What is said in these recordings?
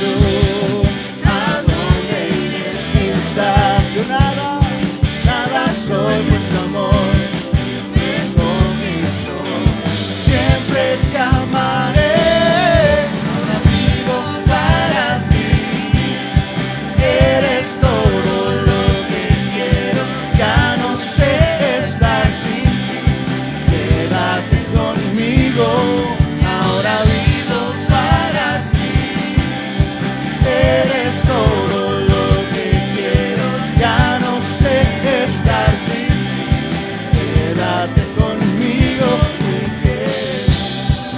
Jesús, ¿a dónde iré si no estás? Yo nada, nada soy, pues tu amor me conquistó. Siempre te amaré, ahora vivo para ti. Eres todo lo que quiero, ya no sé estar sin ti. Quédate conmigo, ahora vivo para ti. Eres todo lo que quiero, ya no sé estar sin ti. Quédate conmigo, mi Jesús.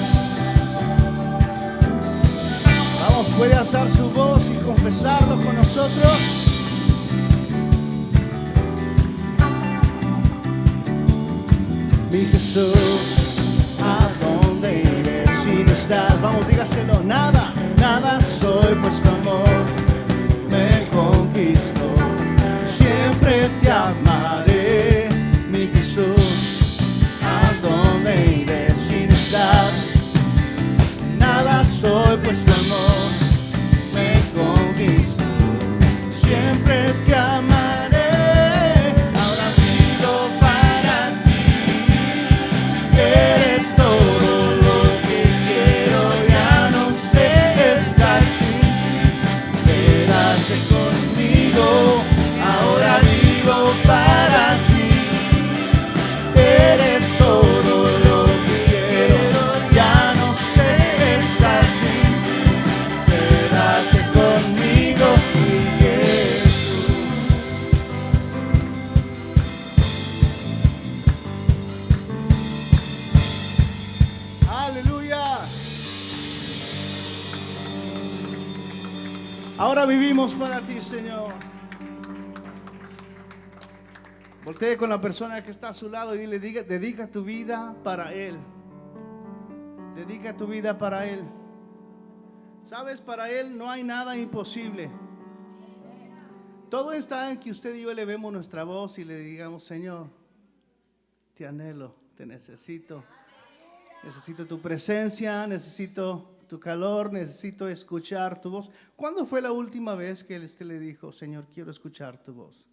Vamos, puede alzar su voz y confesarlo con nosotros. Mi Jesús, ¿a dónde iré si no estás? Vamos, dígaselo. Nada, nada soy, pues tu amor me conquistó. Siempre te amaré, mi Jesús, ¿a dónde iré si no estás? Nada soy, pues tu amor me conquistó. Siempre te amaré, ahora vivo para ti. Eres todo lo que quiero, ya no sé estar sin ti. Quédate conmigo, ahora vivo para ti. Eres todo lo que quiero, ya no sé estar sin ti. Quédate conmigo, mi Jesús. Aleluya. Ahora vivimos para ti, Señor. Voltee con la persona que está a su lado y dile, dedica tu vida para Él. Dedica tu vida para Él. Sabes, para Él no hay nada imposible. Todo está en que usted y yo elevemos nuestra voz y le digamos, Señor, te anhelo, te necesito. Necesito tu presencia, necesito tu calor, necesito escuchar tu voz. ¿Cuándo fue la última vez que usted le dijo, Señor, quiero escuchar tu voz?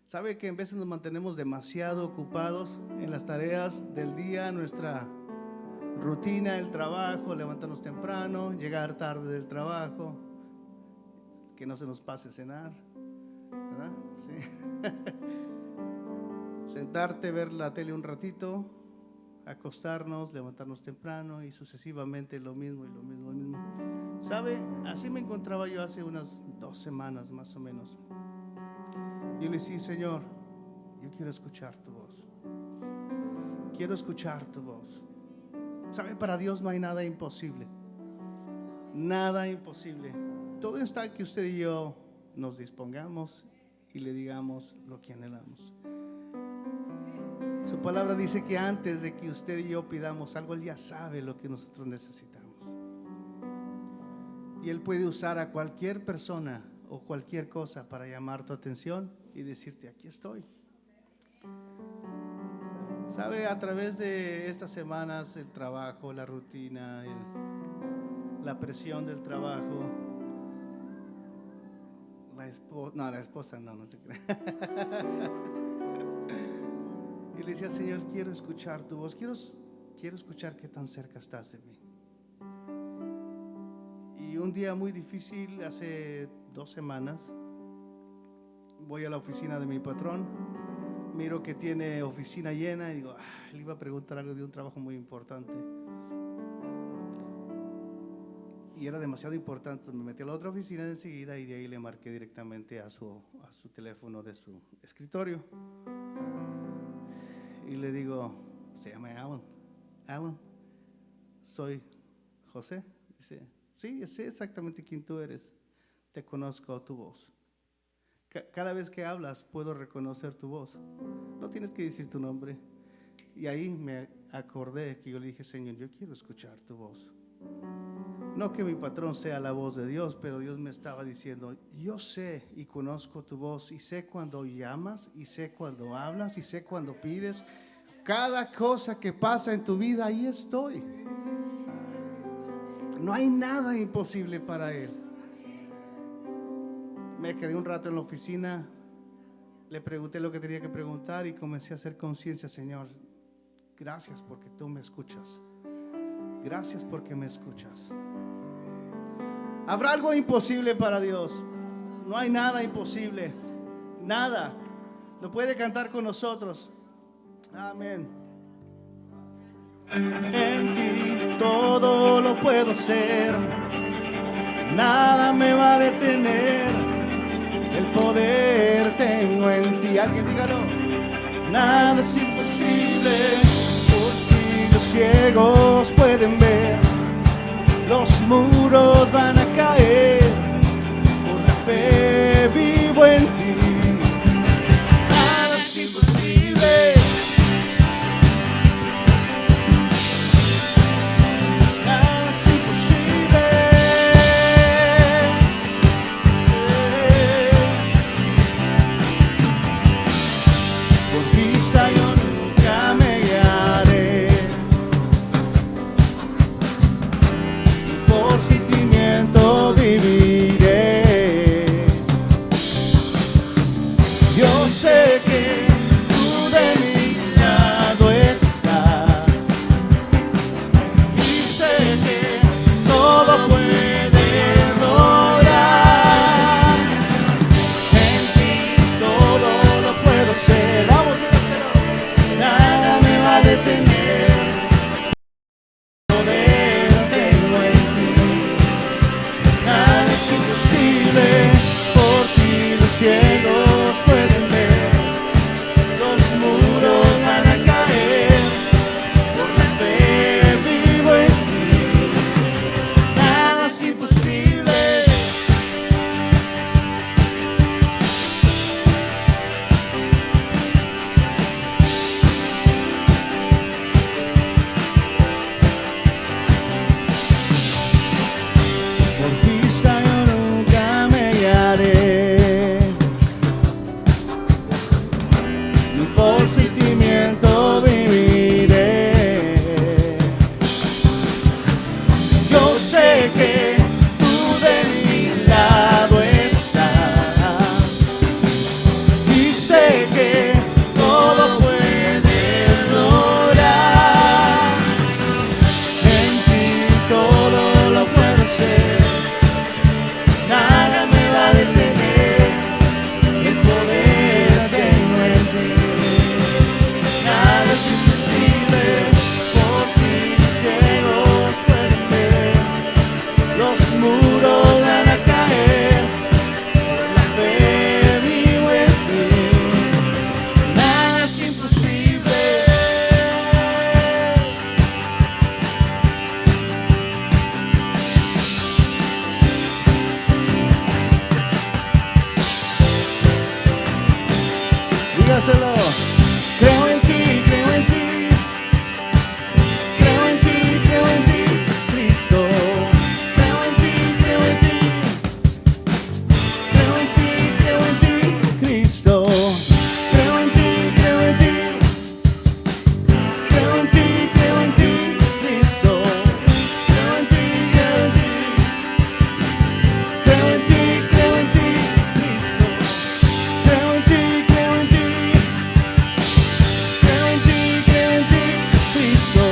¿Sabe que en veces nos mantenemos demasiado ocupados en las tareas del día, nuestra rutina, el trabajo, levantarnos temprano, llegar tarde del trabajo, que no se nos pase cenar, ¿verdad? Sí. Sentarte, ver la tele un ratito, acostarnos, levantarnos temprano y sucesivamente lo mismo y lo mismo, lo mismo. ¿Sabe? Así me encontraba yo hace unas 2 semanas más o menos. Yo le decía, Señor, yo quiero escuchar tu voz. Quiero escuchar tu voz. ¿Sabe? Para Dios no hay nada imposible. Nada imposible. Todo está en que usted y yo nos dispongamos y le digamos lo que anhelamos. Su palabra dice que antes de que usted y yo pidamos algo, Él ya sabe lo que nosotros necesitamos. Y Él puede usar a cualquier persona o cualquier cosa para llamar tu atención y decirte, aquí estoy. ¿Sabe? A través de estas semanas, el trabajo, la rutina, la presión del trabajo, la esposa no se cree. Y le decía, Señor, quiero escuchar tu voz, quiero escuchar qué tan cerca estás de mí. Y un día muy difícil, hace 2 semanas, voy a la oficina de mi patrón, miro que tiene oficina llena y digo, le iba a preguntar algo de un trabajo muy importante. Y era demasiado importante, me metí a la otra oficina enseguida y de ahí le marqué directamente a su teléfono de su escritorio. Y le digo, se llama Alan, soy José. Dice, sí, sé exactamente quién tú eres, te conozco tu voz. Cada vez que hablas puedo reconocer tu voz, no tienes que decir tu nombre. Y ahí me acordé que yo le dije, Señor, yo quiero escuchar tu voz. No que mi patrón sea la voz de Dios, pero Dios me estaba diciendo, yo sé y conozco tu voz y sé cuando llamas y sé cuando hablas y sé cuando pides. Cada cosa que pasa en tu vida, ahí estoy. No hay nada imposible para Él. Me quedé un rato en la oficina, le pregunté lo que tenía que preguntar y comencé a hacer conciencia. Señor, gracias porque tú me escuchas. Gracias porque me escuchas. ¿Habrá algo imposible para Dios? No hay nada imposible. Nada. Lo puede cantar con nosotros. Amén. En ti todo lo puedo hacer. Nada me va a detener. El poder tengo en ti. Alguien dígalo. Nada es imposible. Por ti los ciegos pueden ver. Los muros van a caer. Por la fe vivo en ti. Nada es imposible. Nada es imposible. Por vista yo nunca me guiaré. Por sentimiento viviré. Yo sé que tú de mi lado estás y sé que todo puedes lograr. En ti todo lo puedo hacer. Vamos, nada me va a detener. Poder tengo en ti. Nada es imposible. Por ti los cielos pueden ver. Los muros van a caer. Por la fe vivo en ti. Nada es imposible. Por vista yo nunca me guiaré, ni por sentimiento viviré. Yo sé que tú de mi lado estás y sé que todo puedes lograr. En ti todo lo puedo hacer. Nada me va a detener. El poder tengo en ti. Nada es imposible. Por ti los ciegos pueden ver. Los muros van a caer. Por la fe vivo en ti. Nada es imposible. Dígaselo. Creo en ti, creo en ti. Creo en ti, creo en ti, Cristo. Creo en ti, creo en ti. Creo en ti, creo en ti, Cristo. Creo en ti, creo en ti. Creo en ti, creo en ti, Cristo. Creo en ti, creo en ti. Creo en ti, creo en ti, Cristo. Creo en ti, creo en ti. Creo en ti, creo en ti, Cristo.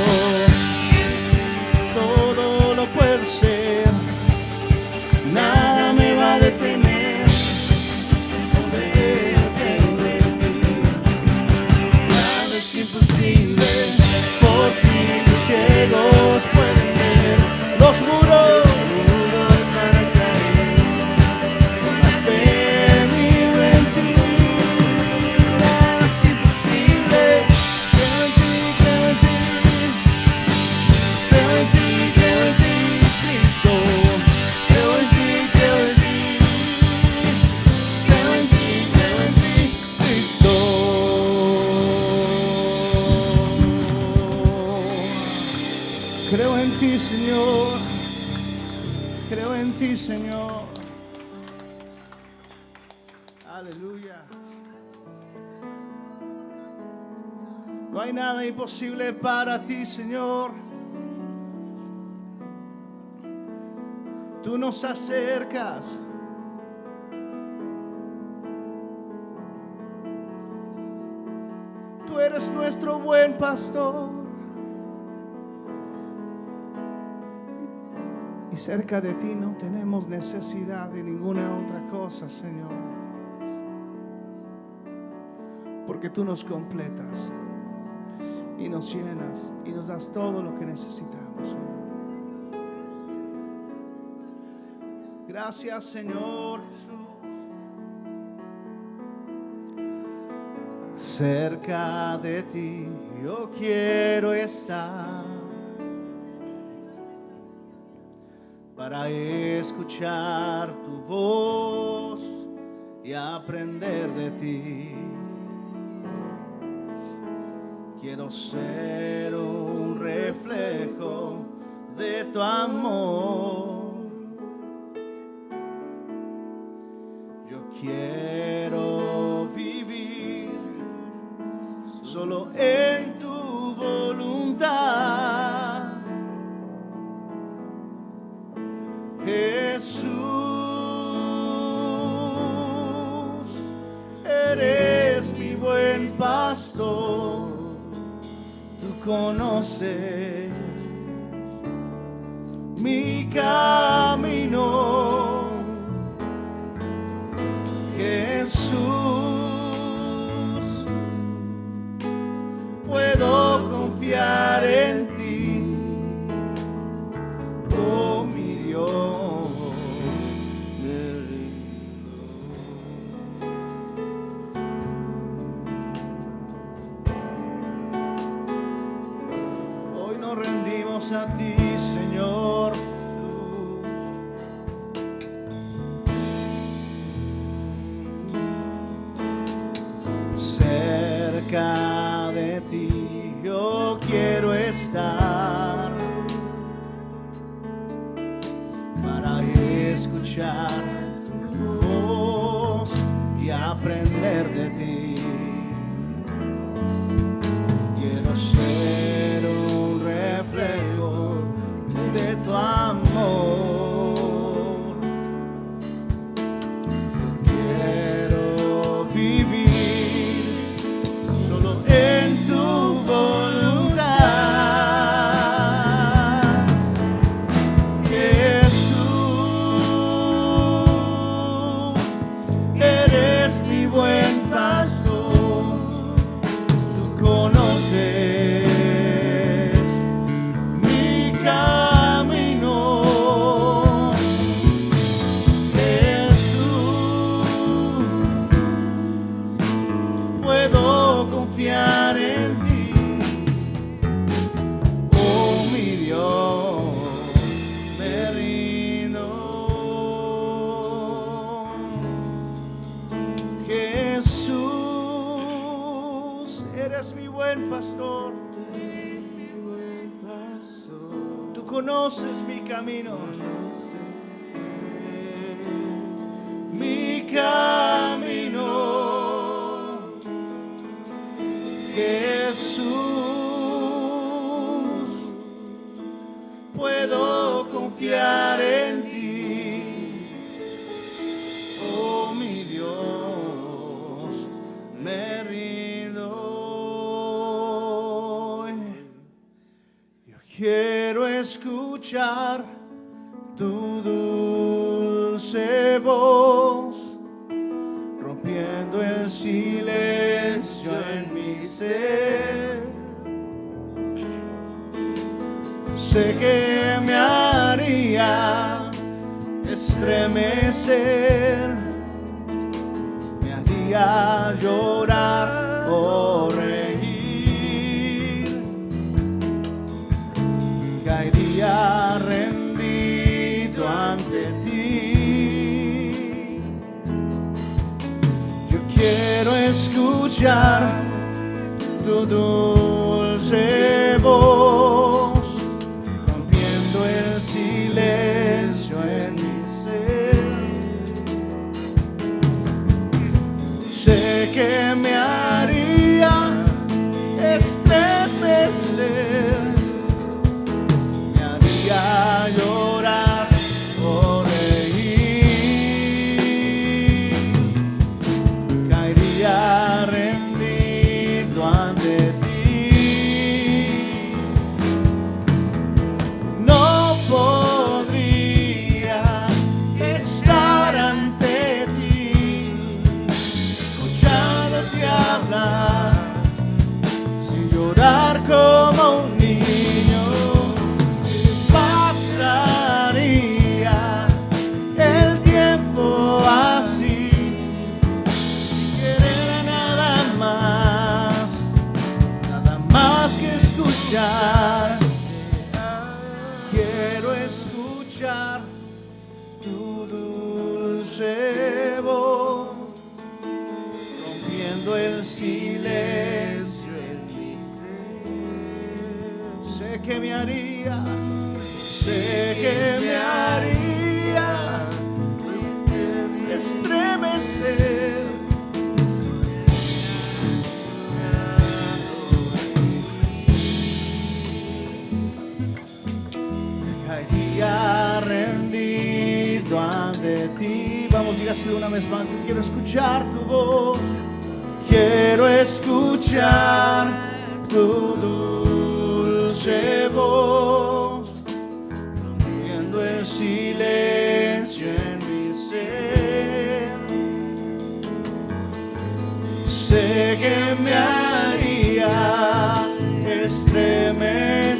Todo lo puedo hacer. Nada me va a detener. Poder tengo en ti. Nada es imposible. Por ti los ciegos pueden ver. Los muros van a caer. Con la fe vivo en ti. Nada es imposible. Creo en ti, creo en ti. Creo en ti, creo en ti, Cristo. Creo en ti, creo en ti. Creo en ti, creo en ti, Cristo. Creo en ti, Señor. Creo en ti, Señor. Aleluya. No hay nada imposible para ti, Señor. Tú nos acercas. Tú eres nuestro buen pastor. Y cerca de ti no tenemos necesidad de ninguna otra cosa, Señor. Porque tú nos completas y nos llenas y nos das todo lo que necesitamos, Señor. Gracias, Señor Jesús. Cerca de ti yo quiero estar para escuchar tu voz y aprender de ti. Quiero ser un reflejo de tu amor. Yo quiero vivir solo en tu voluntad, Jesús. Eres mi buen pastor. Tú conoces mi camino, Jesús. Puedo confiar en ti, oh mi Dios. Hoy nos rendimos a ti, Señor Jesús. Cerca de ti yo quiero estar para escuchar tu voz y aprender de ti. Quiero ser un reflejo de tu amor. Quiero vivir solo en tu voluntad, Jesús. Eres mi buen pastor. Tú conoces mi camino, Jesús. Puedo confiar en ti, oh mi Dios. Me rindo, Jesús. Eres mi buen pastor. Tú conoces mi camino, mi camino, Jesús. Puedo confiar en ti, oh mi Dios. Me rindo. Yo quiero escuchar tu dulce voz, rompiendo el silencio en mi ser. Sé que me haría estremecer, me haría llorar o reír, caería rendido ante ti. Yo quiero escuchar tu dulce voz, rompiendo el silencio en mi ser. Sé que me haría estremecer, me haría llorar o escuchar tu dulce voz, rompiendo el silencio en mi ser. Sé que me haría estremecer. Caería rendido ante ti. Vamos, dígaselo una vez más. Yo quiero escuchar tu voz. Quiero escuchar tu dulce voz, rompiendo el silencio en mi ser. Sé que me haría estremecer,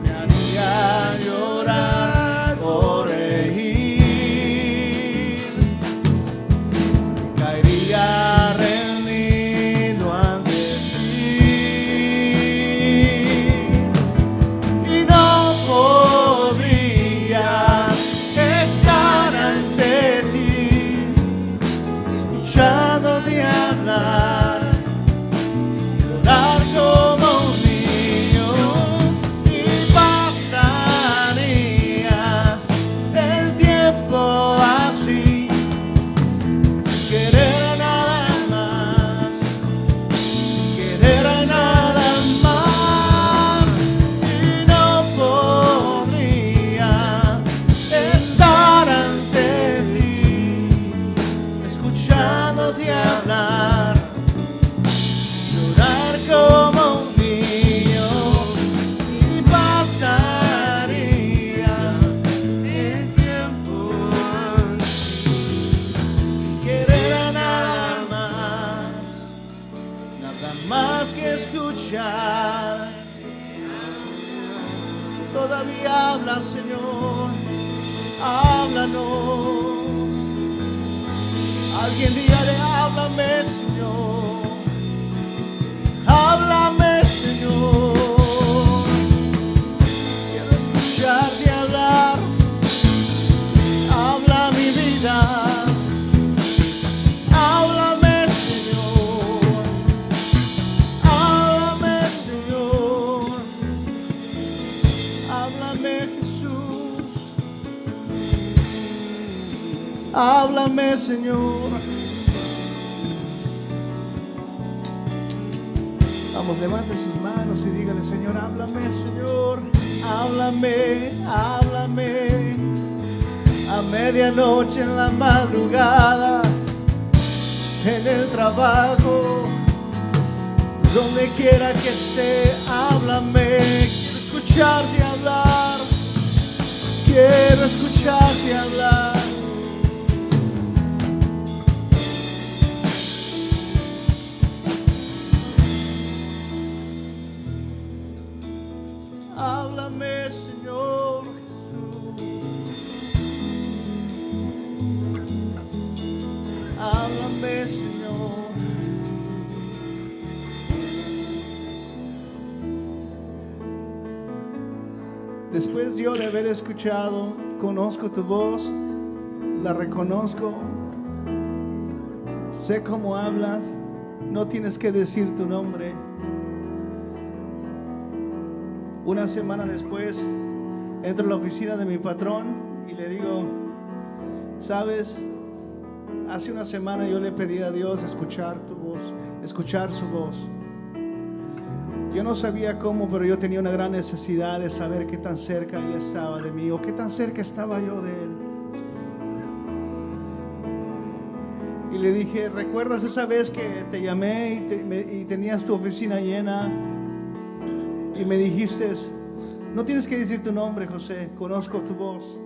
me haría llorar o reír, caería rendido ante ti y no podría estar ante ti, escuchándote hablar, llorar como un niño, y pasaría el tiempo así, sin querer nada más, sin querer nada más, y no podría estar ante ti, escuchándote hablar, llorar como un niño, y pasaría el tiempo sin querer nada más que escuchar. Todavía habla, Señor, háblanos. Alguien dígale, háblame, Señor. Háblame, Señor. Quiero escucharte hablar. Habla mi vida. Háblame, Señor. Háblame, Señor. Háblame, Jesús. Háblame, Señor. Vamos, levante sus manos y dígale, Señor, háblame, Señor, háblame, háblame. A medianoche, en la madrugada, en el trabajo, donde quiera que esté, háblame. Quiero escucharte hablar, quiero escucharte hablar. Háblame, Señor Jesús. Háblame, Señor. Después yo de haber escuchado, conozco tu voz, la reconozco, sé cómo hablas, no tienes que decir tu nombre. Una semana después entro a la oficina de mi patrón y le digo, ¿sabes? Hace una semana yo le pedí a Dios escuchar tu voz, escuchar su voz. Yo no sabía cómo, pero yo tenía una gran necesidad de saber qué tan cerca Él estaba de mí o qué tan cerca estaba yo de Él. Y le dije, ¿recuerdas esa vez que te llamé y tenías tu oficina llena? Y me dijiste, no tienes que decir tu nombre, José, conozco tu voz,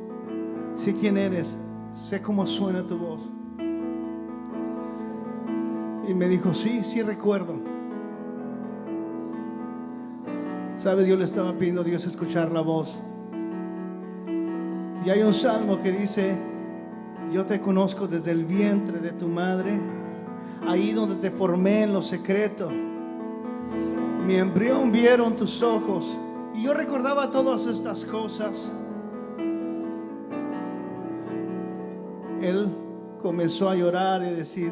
sé quién eres, sé cómo suena tu voz. Y me dijo, sí, sí recuerdo. Sabes, yo le estaba pidiendo a Dios escuchar la voz. Y hay un salmo que dice, yo te conozco desde el vientre de tu madre, ahí donde te formé en lo secreto. Mi embrión vieron tus ojos Y yo recordaba todas estas cosas. Él comenzó a llorar y decir,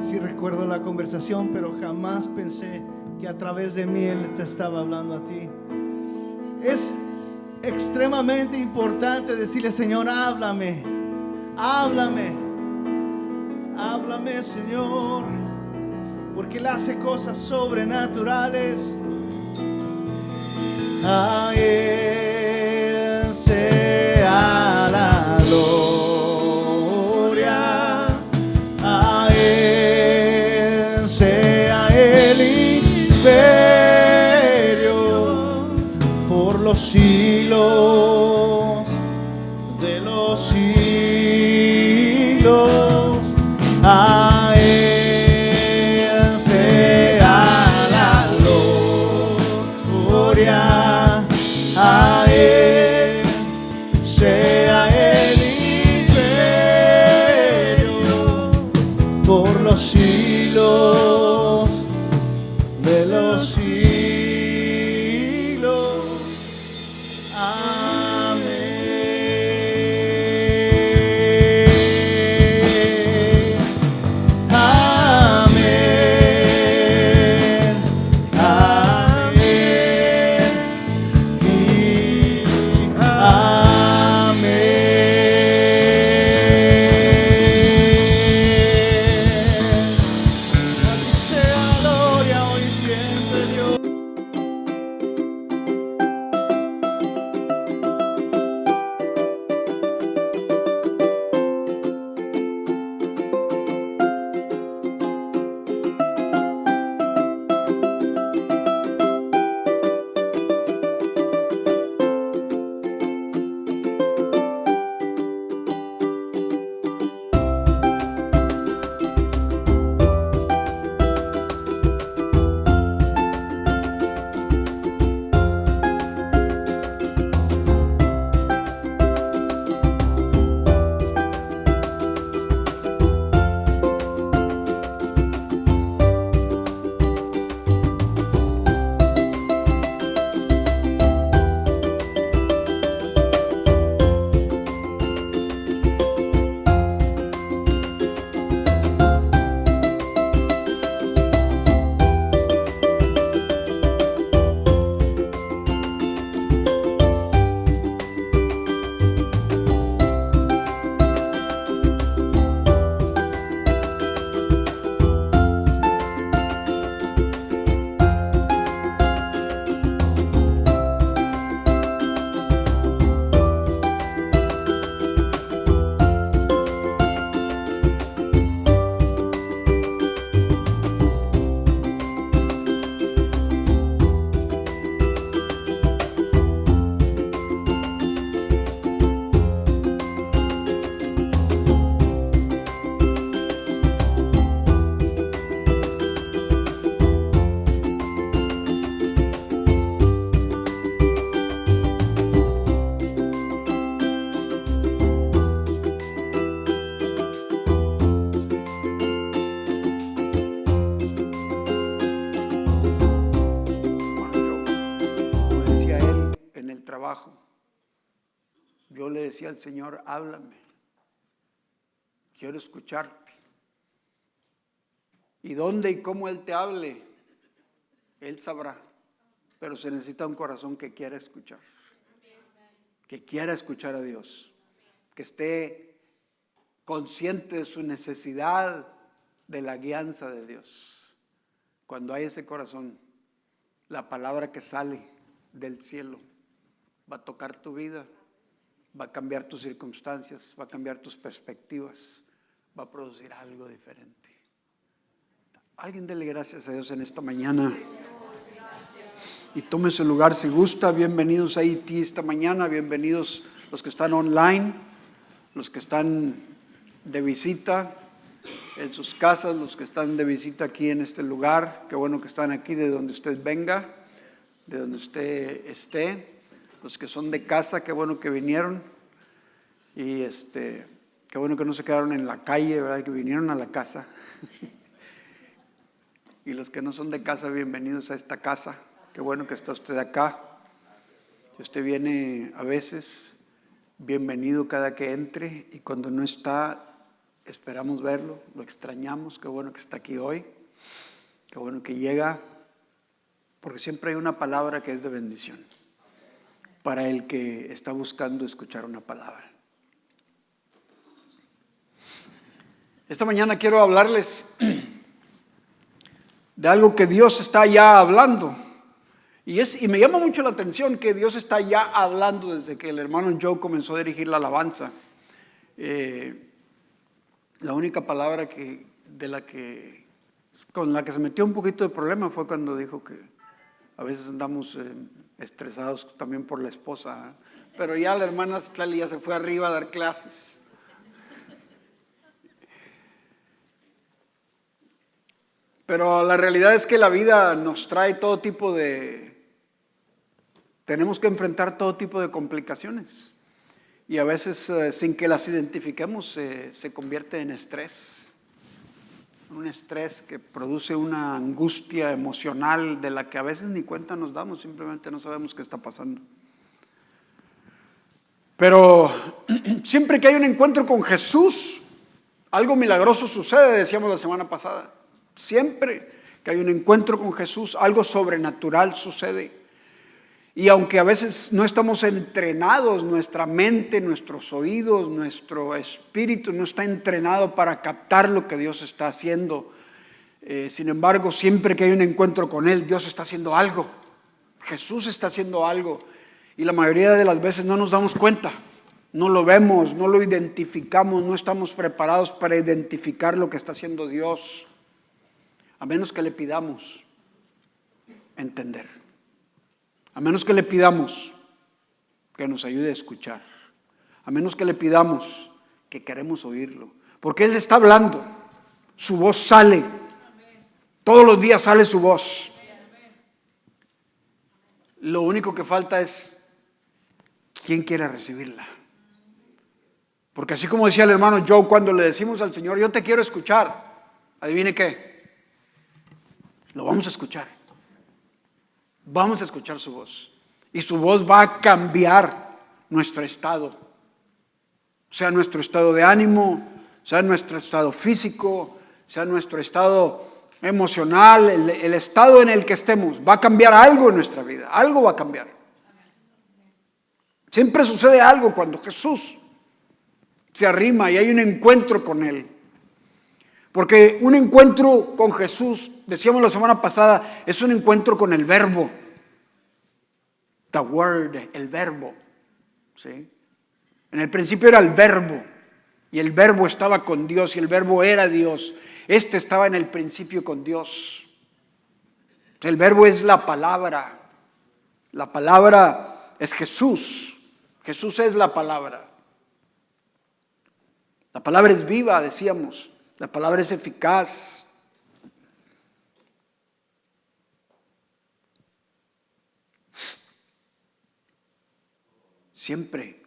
sí recuerdo la conversación, pero jamás pensé que a través de mí Él te estaba hablando a ti. Es extremadamente importante decirle, Señor, háblame, háblame, háblame, Señor, porque Él hace cosas sobrenaturales. A Él sea la gloria, a Él sea el imperio por los siglos de los siglos. A Él sea la gloria, a Él sea el imperio por los siglos de los siglos. Amén. Amén. Amén. Y amén. A ti sea gloria hoy y siempre, Dios. Yo le decía al Señor, háblame, quiero escucharte. Y dónde y cómo Él te hable, Él sabrá. Pero se necesita un corazón que quiera escuchar. Que quiera escuchar a Dios. Que esté consciente de su necesidad de la guianza de Dios. Cuando hay ese corazón, la palabra que sale del cielo va a tocar tu vida, va a cambiar tus circunstancias, va a cambiar tus perspectivas, va a producir algo diferente. Alguien dele gracias a Dios en esta mañana y tome su lugar si gusta. Bienvenidos a Haití esta mañana, bienvenidos los que están online, los que están de visita en sus casas, los que están de visita aquí en este lugar. Qué bueno que están aquí de donde usted venga, de donde usted esté. Los que son de casa, qué bueno que vinieron. Y qué bueno que no se quedaron en la calle, ¿verdad? Que vinieron a la casa. Y los que no son de casa, bienvenidos a esta casa. Qué bueno que está usted acá. Si usted viene a veces, bienvenido cada que entre, y cuando no está, esperamos verlo, lo extrañamos. Qué bueno que está aquí hoy, qué bueno que llega, porque siempre hay una palabra que es de bendición para el que está buscando escuchar una palabra. Esta mañana quiero hablarles de algo que Dios está ya hablando. Y me llama mucho la atención que Dios está ya hablando desde que el hermano Joe comenzó a dirigir la alabanza. La única palabra con la que se metió un poquito de problema fue cuando dijo que a veces andamos estresados también por la esposa. Pero ya la hermana Citlali ya se fue arriba a dar clases. Pero la realidad es que la vida nos trae todo tipo tenemos que enfrentar todo tipo de complicaciones. Y a veces sin que las identifiquemos se convierte en estrés. Un estrés que produce una angustia emocional de la que a veces ni cuenta nos damos, simplemente no sabemos qué está pasando. Pero siempre que hay un encuentro con Jesús, algo milagroso sucede, decíamos la semana pasada. Siempre que hay un encuentro con Jesús, algo sobrenatural sucede. Y aunque a veces no estamos entrenados, nuestra mente, nuestros oídos, nuestro espíritu no está entrenado para captar lo que Dios está haciendo. Sin embargo, siempre que hay un encuentro con Él, Dios está haciendo algo. Jesús está haciendo algo. Y la mayoría de las veces no nos damos cuenta. No lo vemos, no lo identificamos, no estamos preparados para identificar lo que está haciendo Dios. A menos que le pidamos entender. A menos que le pidamos que nos ayude a escuchar. A menos que le pidamos que queremos oírlo. Porque Él está hablando. Su voz sale. Todos los días sale su voz. Lo único que falta es quién quiere recibirla. Porque así como decía el hermano Joe, cuando le decimos al Señor, yo te quiero escuchar, adivine qué. Lo vamos a escuchar. Vamos a escuchar su voz. Y su voz va a cambiar nuestro estado. Sea nuestro estado de ánimo, sea nuestro estado físico, sea nuestro estado emocional, el estado en el que estemos. Va a cambiar algo en nuestra vida. Algo va a cambiar. Siempre sucede algo cuando Jesús se arrima y hay un encuentro con Él. Porque un encuentro con Jesús, decíamos la semana pasada, es un encuentro con el verbo. The word, el verbo. ¿Sí? En el principio era el verbo. Y el verbo estaba con Dios y el verbo era Dios. Este estaba en el principio con Dios. El verbo es la palabra. La palabra es Jesús. Jesús es la palabra. La palabra es viva, decíamos. La palabra es eficaz. Siempre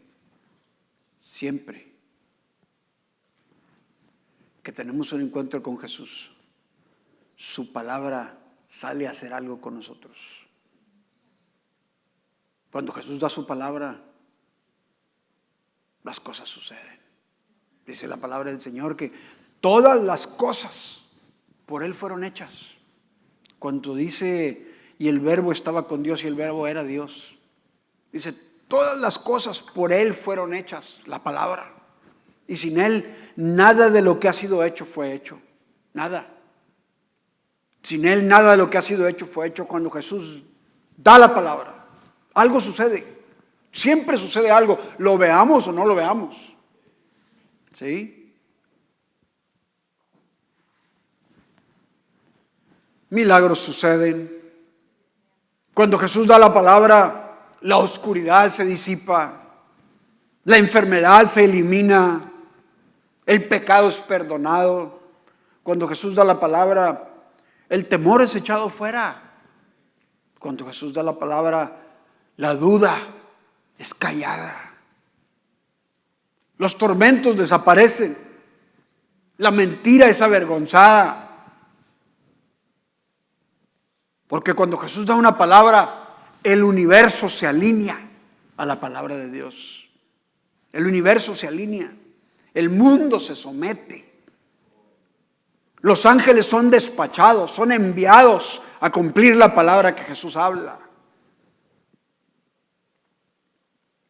que tenemos un encuentro con Jesús, su palabra sale a hacer algo con nosotros. Cuando Jesús da su palabra, las cosas suceden. Dice la palabra del Señor que todas las cosas por Él fueron hechas. Cuando dice, y el verbo estaba con Dios y el verbo era Dios. Dice, todas las cosas por Él fueron hechas, la palabra. Y sin Él, nada de lo que ha sido hecho fue hecho. Nada. Sin Él, nada de lo que ha sido hecho fue hecho. Cuando Jesús da la palabra, algo sucede. Siempre sucede algo, lo veamos o no lo veamos. ¿Sí? Milagros suceden. Cuando Jesús da la palabra, la oscuridad se disipa, la enfermedad se elimina, el pecado es perdonado. Cuando Jesús da la palabra, el temor es echado fuera. Cuando Jesús da la palabra, la duda es callada. Los tormentos desaparecen. La mentira es avergonzada. Porque cuando Jesús da una palabra, el universo se alinea a la palabra de Dios. El universo se alinea. El mundo se somete. Los ángeles son despachados, son enviados a cumplir la palabra que Jesús habla.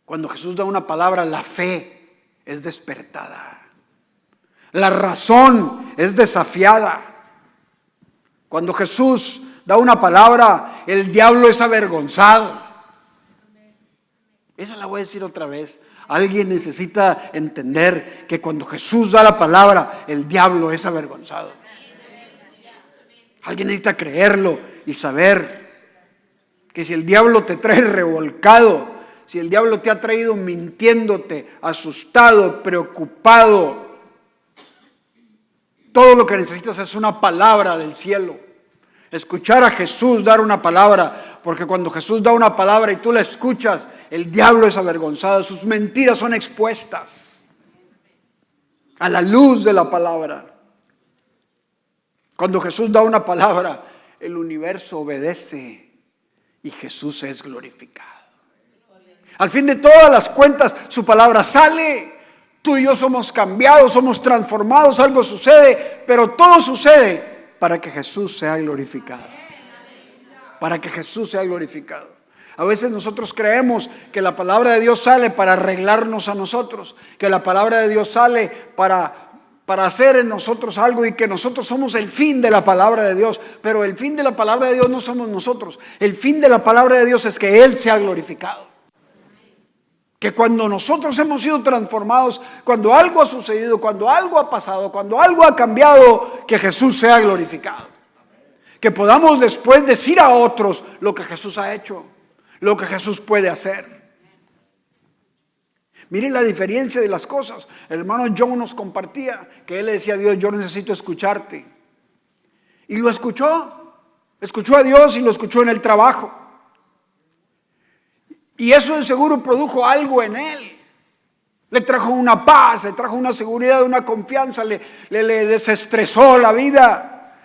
Cuando Jesús da una palabra, la fe es despertada. La razón es desafiada. Cuando Jesús da una palabra, el diablo es avergonzado. Esa la voy a decir otra vez. Alguien necesita entender que cuando Jesús da la palabra, el diablo es avergonzado. Alguien necesita creerlo y saber que si el diablo te trae revolcado, si el diablo te ha traído mintiéndote, asustado, preocupado, todo lo que necesitas es una palabra del cielo. Escuchar a Jesús dar una palabra, porque cuando Jesús da una palabra y tú la escuchas, el diablo es avergonzado, sus mentiras son expuestas a la luz de la palabra. Cuando Jesús da una palabra, el universo obedece y Jesús es glorificado. Al fin de todas las cuentas, su palabra sale. Tú y yo somos cambiados, somos transformados, algo sucede, pero todo sucede para que Jesús sea glorificado. Para que Jesús sea glorificado. A veces nosotros creemos que la palabra de Dios sale para arreglarnos a nosotros, que la palabra de Dios sale para hacer en nosotros algo y que nosotros somos el fin de la palabra de Dios. Pero el fin de la palabra de Dios no somos nosotros. El fin de la palabra de Dios es que Él sea glorificado. Que cuando nosotros hemos sido transformados, cuando algo ha sucedido, cuando algo ha pasado, cuando algo ha cambiado, que Jesús sea glorificado. Que podamos después decir a otros lo que Jesús ha hecho, lo que Jesús puede hacer. Miren la diferencia de las cosas. El hermano John nos compartía que él le decía a Dios: yo necesito escucharte. Y lo escuchó. Escuchó a Dios y lo escuchó en el trabajo. Y eso de seguro produjo algo en él. Le trajo una paz, le trajo una seguridad, una confianza, le desestresó la vida.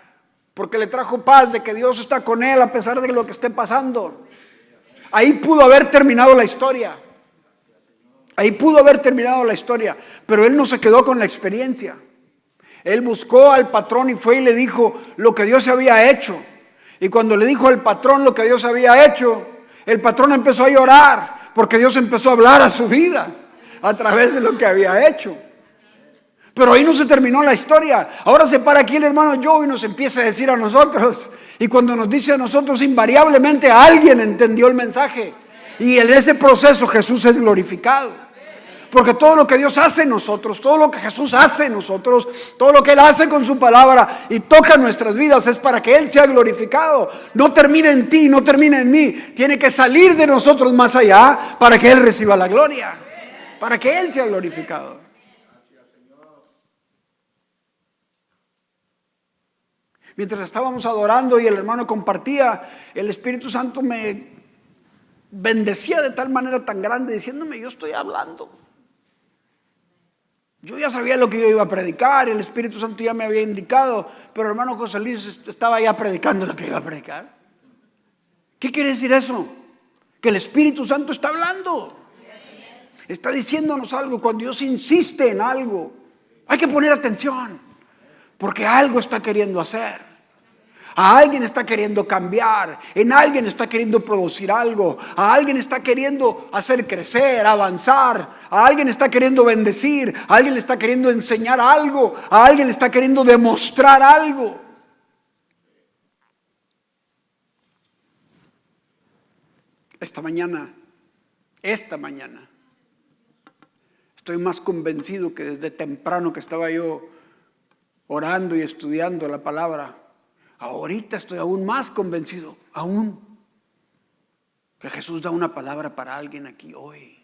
Porque le trajo paz de que Dios está con él a pesar de lo que esté pasando. Ahí pudo haber terminado la historia. Ahí pudo haber terminado la historia. Pero él no se quedó con la experiencia. Él buscó al patrón y fue y le dijo lo que Dios había hecho. Y cuando le dijo al patrón lo que Dios había hecho, el patrón empezó a llorar porque Dios empezó a hablar a su vida a través de lo que había hecho. Pero ahí no se terminó la historia. Ahora se para aquí el hermano Joe y nos empieza a decir a nosotros. Y cuando nos dice a nosotros, invariablemente alguien entendió el mensaje. Y en ese proceso Jesús es glorificado. Porque todo lo que Dios hace en nosotros, todo lo que Jesús hace en nosotros, todo lo que Él hace con su palabra y toca nuestras vidas es para que Él sea glorificado. No termina en ti, no termina en mí. Tiene que salir de nosotros más allá para que Él reciba la gloria. Para que Él sea glorificado. Mientras estábamos adorando y el hermano compartía, el Espíritu Santo me bendecía de tal manera tan grande, diciéndome: yo estoy hablando. Yo ya sabía lo que yo iba a predicar, el Espíritu Santo ya me había indicado, pero el hermano José Luis estaba ya predicando lo que iba a predicar. ¿Qué quiere decir eso? Que el Espíritu Santo está hablando. Está diciéndonos algo. Cuando Dios insiste en algo, hay que poner atención, porque algo está queriendo hacer. A alguien está queriendo cambiar, en alguien está queriendo producir algo, a alguien está queriendo hacer crecer, avanzar, a alguien está queriendo bendecir, a alguien le está queriendo enseñar algo, a alguien le está queriendo demostrar algo. Esta mañana, estoy más convencido que desde temprano que estaba yo orando y estudiando la palabra. Ahorita estoy aún más convencido, aún, que Jesús da una palabra para alguien aquí hoy.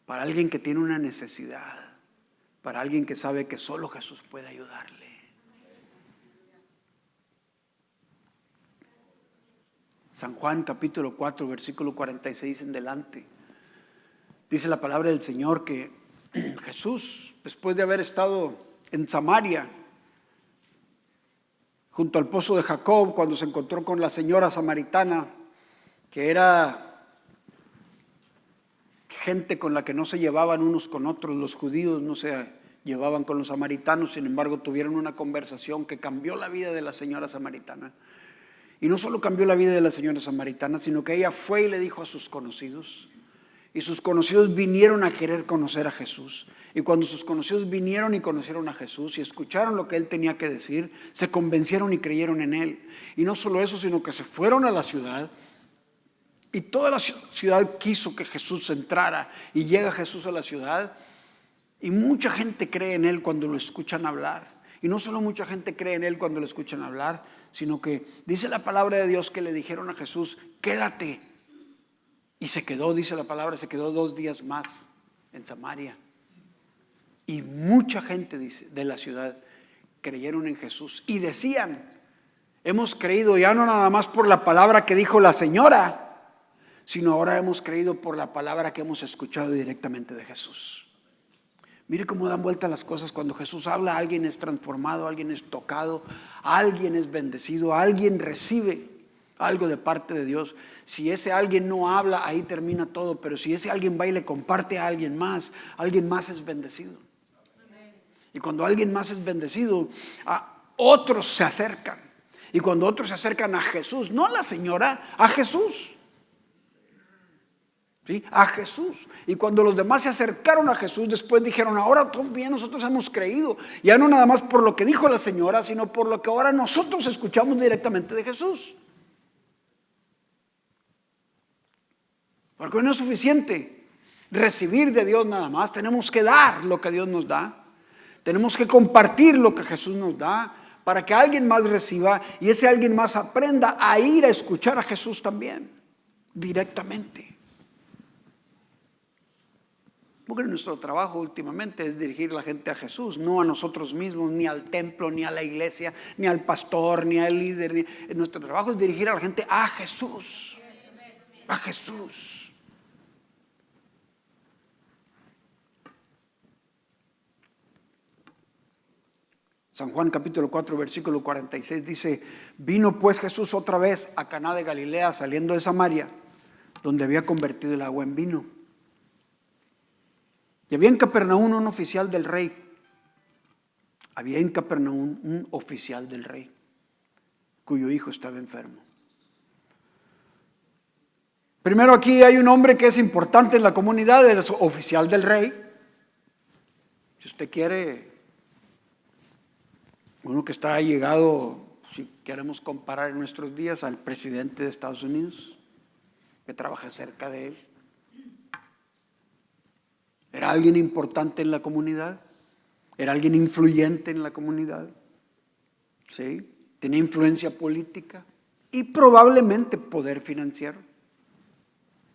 Para alguien que tiene una necesidad. Para alguien que sabe que solo Jesús puede ayudarle. San Juan capítulo 4, versículo 46 en delante. Dice la palabra del Señor que Jesús, después de haber estado en Samaria, junto al pozo de Jacob, cuando se encontró con la señora samaritana, que era gente con la que no se llevaban unos con otros. Los judíos no se llevaban con los samaritanos, sin embargo tuvieron una conversación que cambió la vida de la señora samaritana. Y no solo cambió la vida de la señora samaritana, sino que ella fue y le dijo a sus conocidos. Y sus conocidos vinieron a querer conocer a Jesús. Y cuando sus conocidos vinieron y conocieron a Jesús y escucharon lo que él tenía que decir, se convencieron y creyeron en él. Y no solo eso, sino que se fueron a la ciudad. Y toda la ciudad quiso que Jesús entrara. Y llega Jesús a la ciudad. Y mucha gente cree en él cuando lo escuchan hablar. Y no solo mucha gente cree en él cuando lo escuchan hablar, sino que dice la palabra de Dios que le dijeron a Jesús: quédate. Y se quedó, dice la palabra, se quedó 2 días más en Samaria. Y mucha gente, dice, de la ciudad creyeron en Jesús. Y decían: hemos creído ya no nada más por la palabra que dijo la señora, sino ahora hemos creído por la palabra que hemos escuchado directamente de Jesús. Mire cómo dan vuelta las cosas. Cuando Jesús habla, alguien es transformado, alguien es tocado, alguien es bendecido, alguien recibe algo de parte de Dios. Si ese alguien no habla, ahí termina todo. Pero si ese alguien va y le comparte a alguien más es bendecido. Y cuando alguien más es bendecido, a otros se acercan. Y cuando otros se acercan a Jesús, no a la señora, a Jesús. ¿Sí? A Jesús. Y cuando los demás se acercaron a Jesús, después dijeron: ahora también nosotros hemos creído. Ya no nada más por lo que dijo la señora, sino por lo que ahora nosotros escuchamos directamente de Jesús. Porque no es suficiente recibir de Dios nada más. Tenemos que dar lo que Dios nos da. Tenemos que compartir lo que Jesús nos da, para que alguien más reciba y ese alguien más aprenda a ir a escuchar a Jesús también, directamente. Porque nuestro trabajo últimamente es dirigir a la gente a Jesús, no a nosotros mismos, ni al templo, ni a la iglesia, ni al pastor, ni al líder. Nuestro trabajo es dirigir a la gente a Jesús. A Jesús. San Juan capítulo 4 versículo 46 dice: vino pues Jesús otra vez a Caná de Galilea, saliendo de Samaria, donde había convertido el agua en vino. Y había en Capernaum un oficial del rey. Había en Capernaum un oficial del rey, cuyo hijo estaba enfermo. Primero, aquí hay un hombre que es importante en la comunidad, el oficial del rey. Si usted quiere, uno que está llegado, si queremos comparar en nuestros días, al presidente de Estados Unidos, que trabaja cerca de él. Era alguien importante en la comunidad, era alguien influyente en la comunidad, ¿sí? Tenía influencia política y probablemente poder financiero.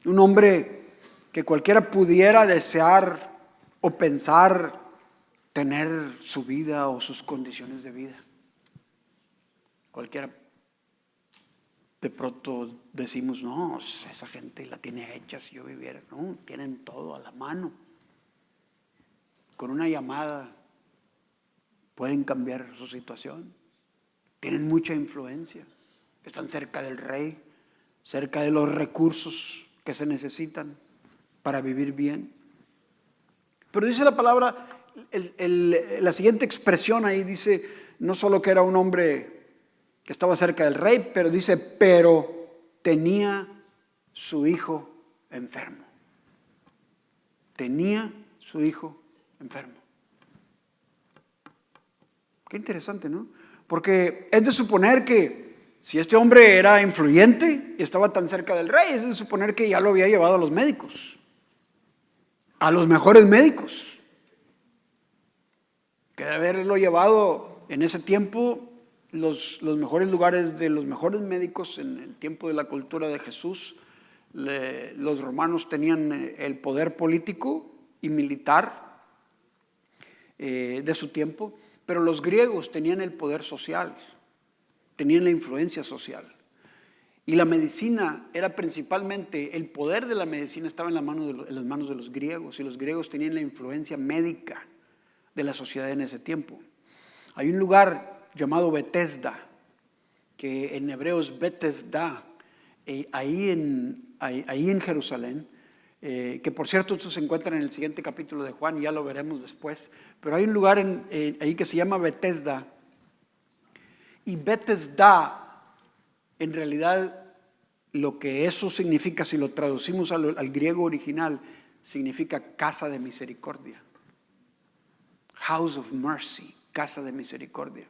Un hombre que cualquiera pudiera desear o pensar tener su vida o sus condiciones de vida. Cualquiera. De pronto decimos: no, esa gente la tiene hecha si yo viviera. No, tienen todo a la mano. Con una llamada pueden cambiar su situación. Tienen mucha influencia. Están cerca del rey, cerca de los recursos que se necesitan para vivir bien. Pero dice la palabra, la siguiente expresión ahí dice, no solo que era un hombre que estaba cerca del rey, pero dice: pero tenía su hijo enfermo. Tenía su hijo enfermo. Qué interesante, ¿no? Porque es de suponer que si este hombre era influyente y estaba tan cerca del rey, es de suponer que ya lo había llevado a los médicos, a los mejores médicos, que de haberlo llevado en ese tiempo, los mejores lugares de los mejores médicos en el tiempo de la cultura de Jesús. Los romanos tenían el poder político y militar de su tiempo, pero los griegos tenían el poder social, tenían la influencia social. Y la medicina era principalmente, el poder de la medicina estaba en las manos de los griegos, y los griegos tenían la influencia médica de la sociedad en ese tiempo. Hay un lugar llamado Bethesda, que en hebreo es Betesda, ahí en Jerusalén, que por cierto esto se encuentra en el siguiente capítulo de Juan, ya lo veremos después, pero hay un lugar ahí que se llama Betesda, y Betesda, en realidad lo que eso significa, si lo traducimos al griego original, significa casa de misericordia. House of Mercy, casa de misericordia.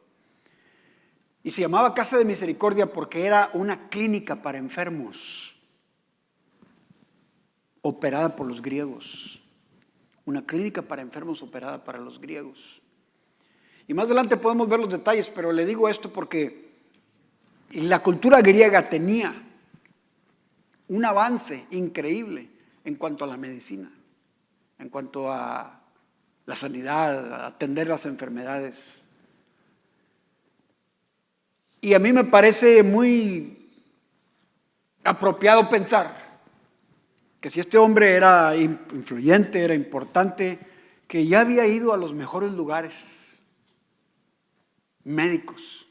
Y se llamaba casa de misericordia porque era una clínica para enfermos, operada por los griegos. Una clínica para enfermos operada para los griegos. Y más adelante podemos ver los detalles, pero le digo esto porque la cultura griega tenía un avance increíble en cuanto a la medicina, en cuanto a la sanidad, a atender las enfermedades. Y a mí me parece muy apropiado pensar que si este hombre era influyente, era importante, que ya había ido a los mejores lugares médicos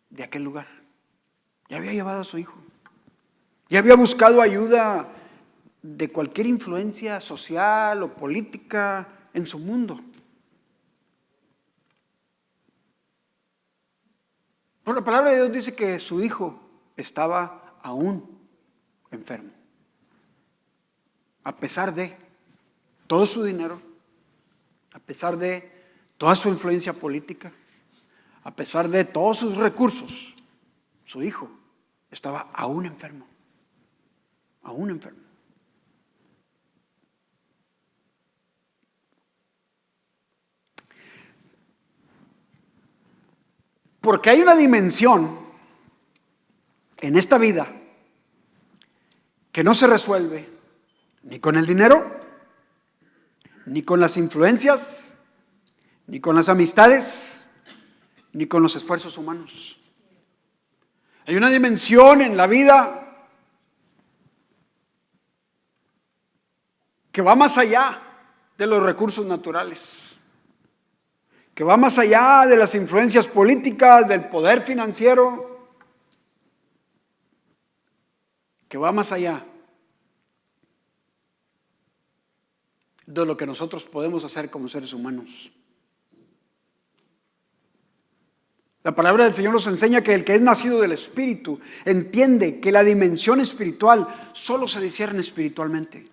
de aquel lugar. Ya había llevado a su hijo. Ya había buscado ayuda de cualquier influencia social o política en su mundo. Pero la palabra de Dios dice que su hijo estaba aún enfermo. A pesar de todo su dinero, a pesar de toda su influencia política, a pesar de todos sus recursos, su hijo estaba aún enfermo. Aún enfermo. Porque hay una dimensión en esta vida que no se resuelve ni con el dinero, ni con las influencias, ni con las amistades, ni con los esfuerzos humanos. Hay una dimensión en la vida que va más allá de los recursos naturales, que va más allá de las influencias políticas, del poder financiero, que va más allá de lo que nosotros podemos hacer como seres humanos. La palabra del Señor nos enseña que el que es nacido del Espíritu entiende que la dimensión espiritual solo se discierne espiritualmente.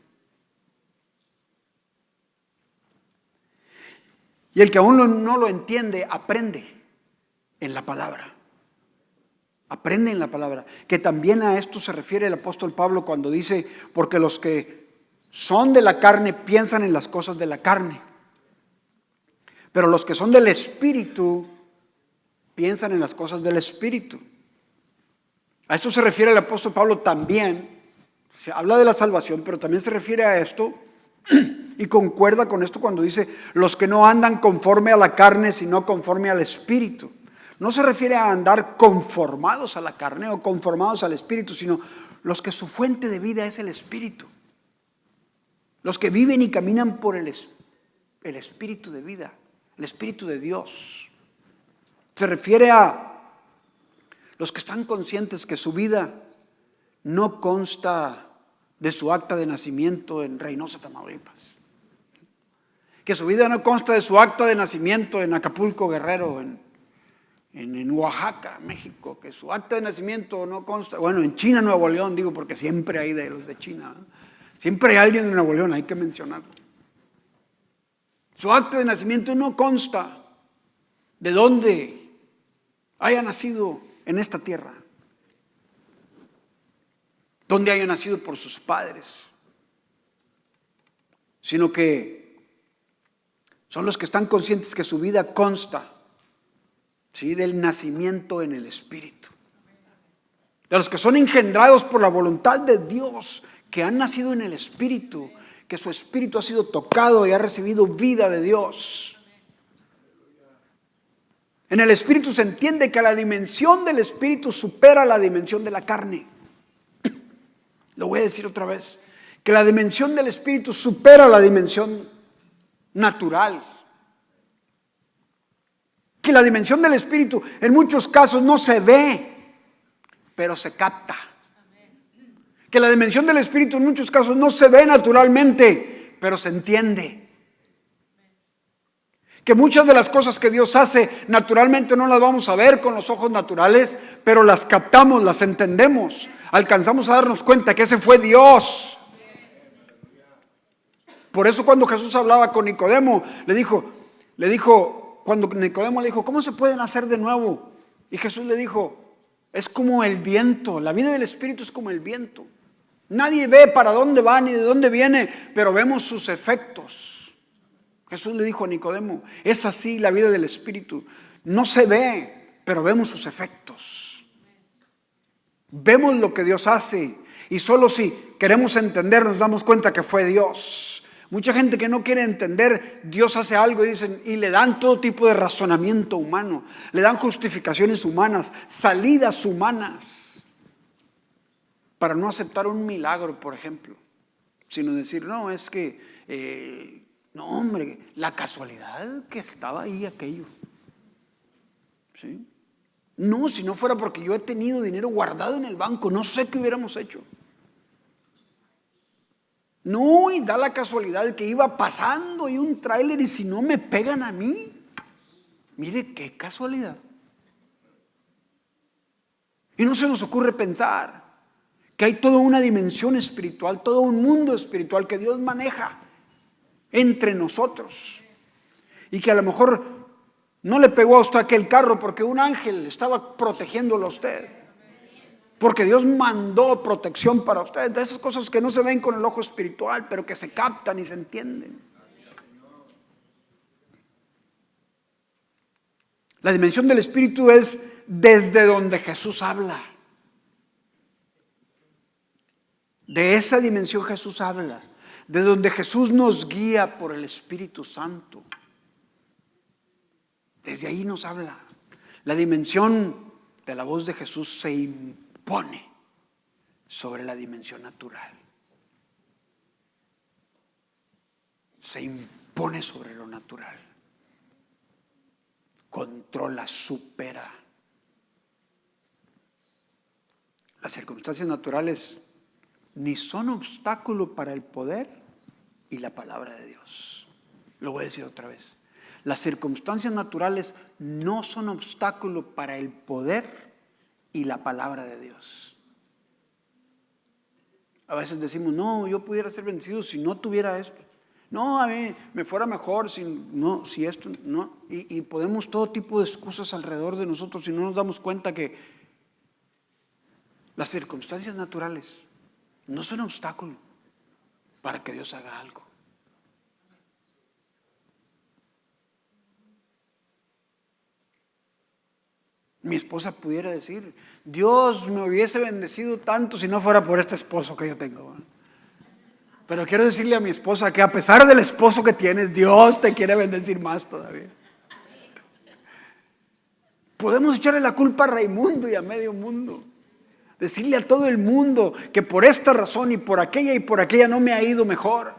Y el que aún no lo entiende, aprende en la palabra. Aprende en la palabra. Que también a esto se refiere el apóstol Pablo cuando dice, porque los que son de la carne piensan en las cosas de la carne. Pero los que son del Espíritu piensan en las cosas del Espíritu. A esto se refiere el apóstol Pablo también. Se habla de la salvación, pero también se refiere a esto. Y concuerda con esto cuando dice los que no andan conforme a la carne, sino conforme al Espíritu. No se refiere a andar conformados a la carne o conformados al Espíritu, sino los que su fuente de vida es el Espíritu. Los que viven y caminan por el Espíritu de vida, el Espíritu de Dios. Se refiere a los que están conscientes que su vida no consta de su acta de nacimiento en Reynosa, Tamaulipas. Que su vida no consta de su acta de nacimiento en Acapulco, Guerrero, en Oaxaca, México. Que su acta de nacimiento no consta, bueno, en China, Nuevo León, digo, porque siempre hay de los de China. Siempre hay alguien de Nuevo León, hay que mencionarlo. Su acta de nacimiento no consta de dónde haya nacido en esta tierra. Donde haya nacido por sus padres. Sino que son los que están conscientes que su vida consta, ¿sí?, del nacimiento en el Espíritu. De los que son engendrados por la voluntad de Dios, que han nacido en el Espíritu, que su espíritu ha sido tocado y ha recibido vida de Dios. En el Espíritu se entiende que la dimensión del Espíritu supera la dimensión de la carne. Lo voy a decir otra vez, que la dimensión del Espíritu supera la dimensión natural. Que la dimensión del Espíritu en muchos casos no se ve pero se capta. Que la dimensión del Espíritu en muchos casos no se ve naturalmente, pero se entiende. Que muchas de las cosas que Dios hace naturalmente no las vamos a ver con los ojos naturales, pero las captamos, las entendemos. Alcanzamos a darnos cuenta que ese fue Dios. Por eso cuando Jesús hablaba con Nicodemo, le dijo, cuando Nicodemo le dijo, ¿cómo se puede nacer de nuevo? Y Jesús le dijo, es como el viento, la vida del Espíritu es como el viento. Nadie ve para dónde va ni de dónde viene, pero vemos sus efectos. Jesús le dijo a Nicodemo, es así la vida del Espíritu. No se ve, pero vemos sus efectos. Vemos lo que Dios hace y solo si queremos entender nos damos cuenta que fue Dios. Mucha gente que no quiere entender, Dios hace algo y le dan todo tipo de razonamiento humano, le dan justificaciones humanas, salidas humanas, para no aceptar un milagro, por ejemplo, sino decir, no, es que, no hombre, la casualidad que estaba ahí aquello, ¿sí? No, si no fuera porque yo he tenido dinero guardado en el banco, no sé qué hubiéramos hecho. No, y da la casualidad que iba pasando y un tráiler y si no me pegan a mí, mire qué casualidad. Y no se nos ocurre pensar que hay toda una dimensión espiritual, todo un mundo espiritual que Dios maneja entre nosotros. Y que a lo mejor no le pegó a usted aquel carro porque un ángel estaba protegiéndolo a usted. Porque Dios mandó protección para usted. De esas cosas que no se ven con el ojo espiritual, pero que se captan y se entienden. La dimensión del Espíritu es desde donde Jesús habla. De esa dimensión Jesús habla, de donde Jesús nos guía por el Espíritu Santo. Desde ahí nos habla. La dimensión de la voz de Jesús se impone sobre la dimensión natural. Se impone sobre lo natural. Controla, supera. Las circunstancias naturales ni son obstáculo para el poder y la palabra de Dios. Lo voy a decir otra vez. Las circunstancias naturales no son obstáculo para el poder y la palabra de Dios. A veces decimos, no, yo pudiera ser bendecido si no tuviera esto. No, a mí me fuera mejor si esto, no. Y podemos todo tipo de excusas alrededor de nosotros si no nos damos cuenta que las circunstancias naturales no son obstáculo para que Dios haga algo. Mi esposa pudiera decir, Dios me hubiese bendecido tanto si no fuera por este esposo que yo tengo. Pero quiero decirle a mi esposa que a pesar del esposo que tienes, Dios te quiere bendecir más todavía. Podemos echarle la culpa a Raimundo y a medio mundo. Decirle a todo el mundo que por esta razón y por aquella no me ha ido mejor.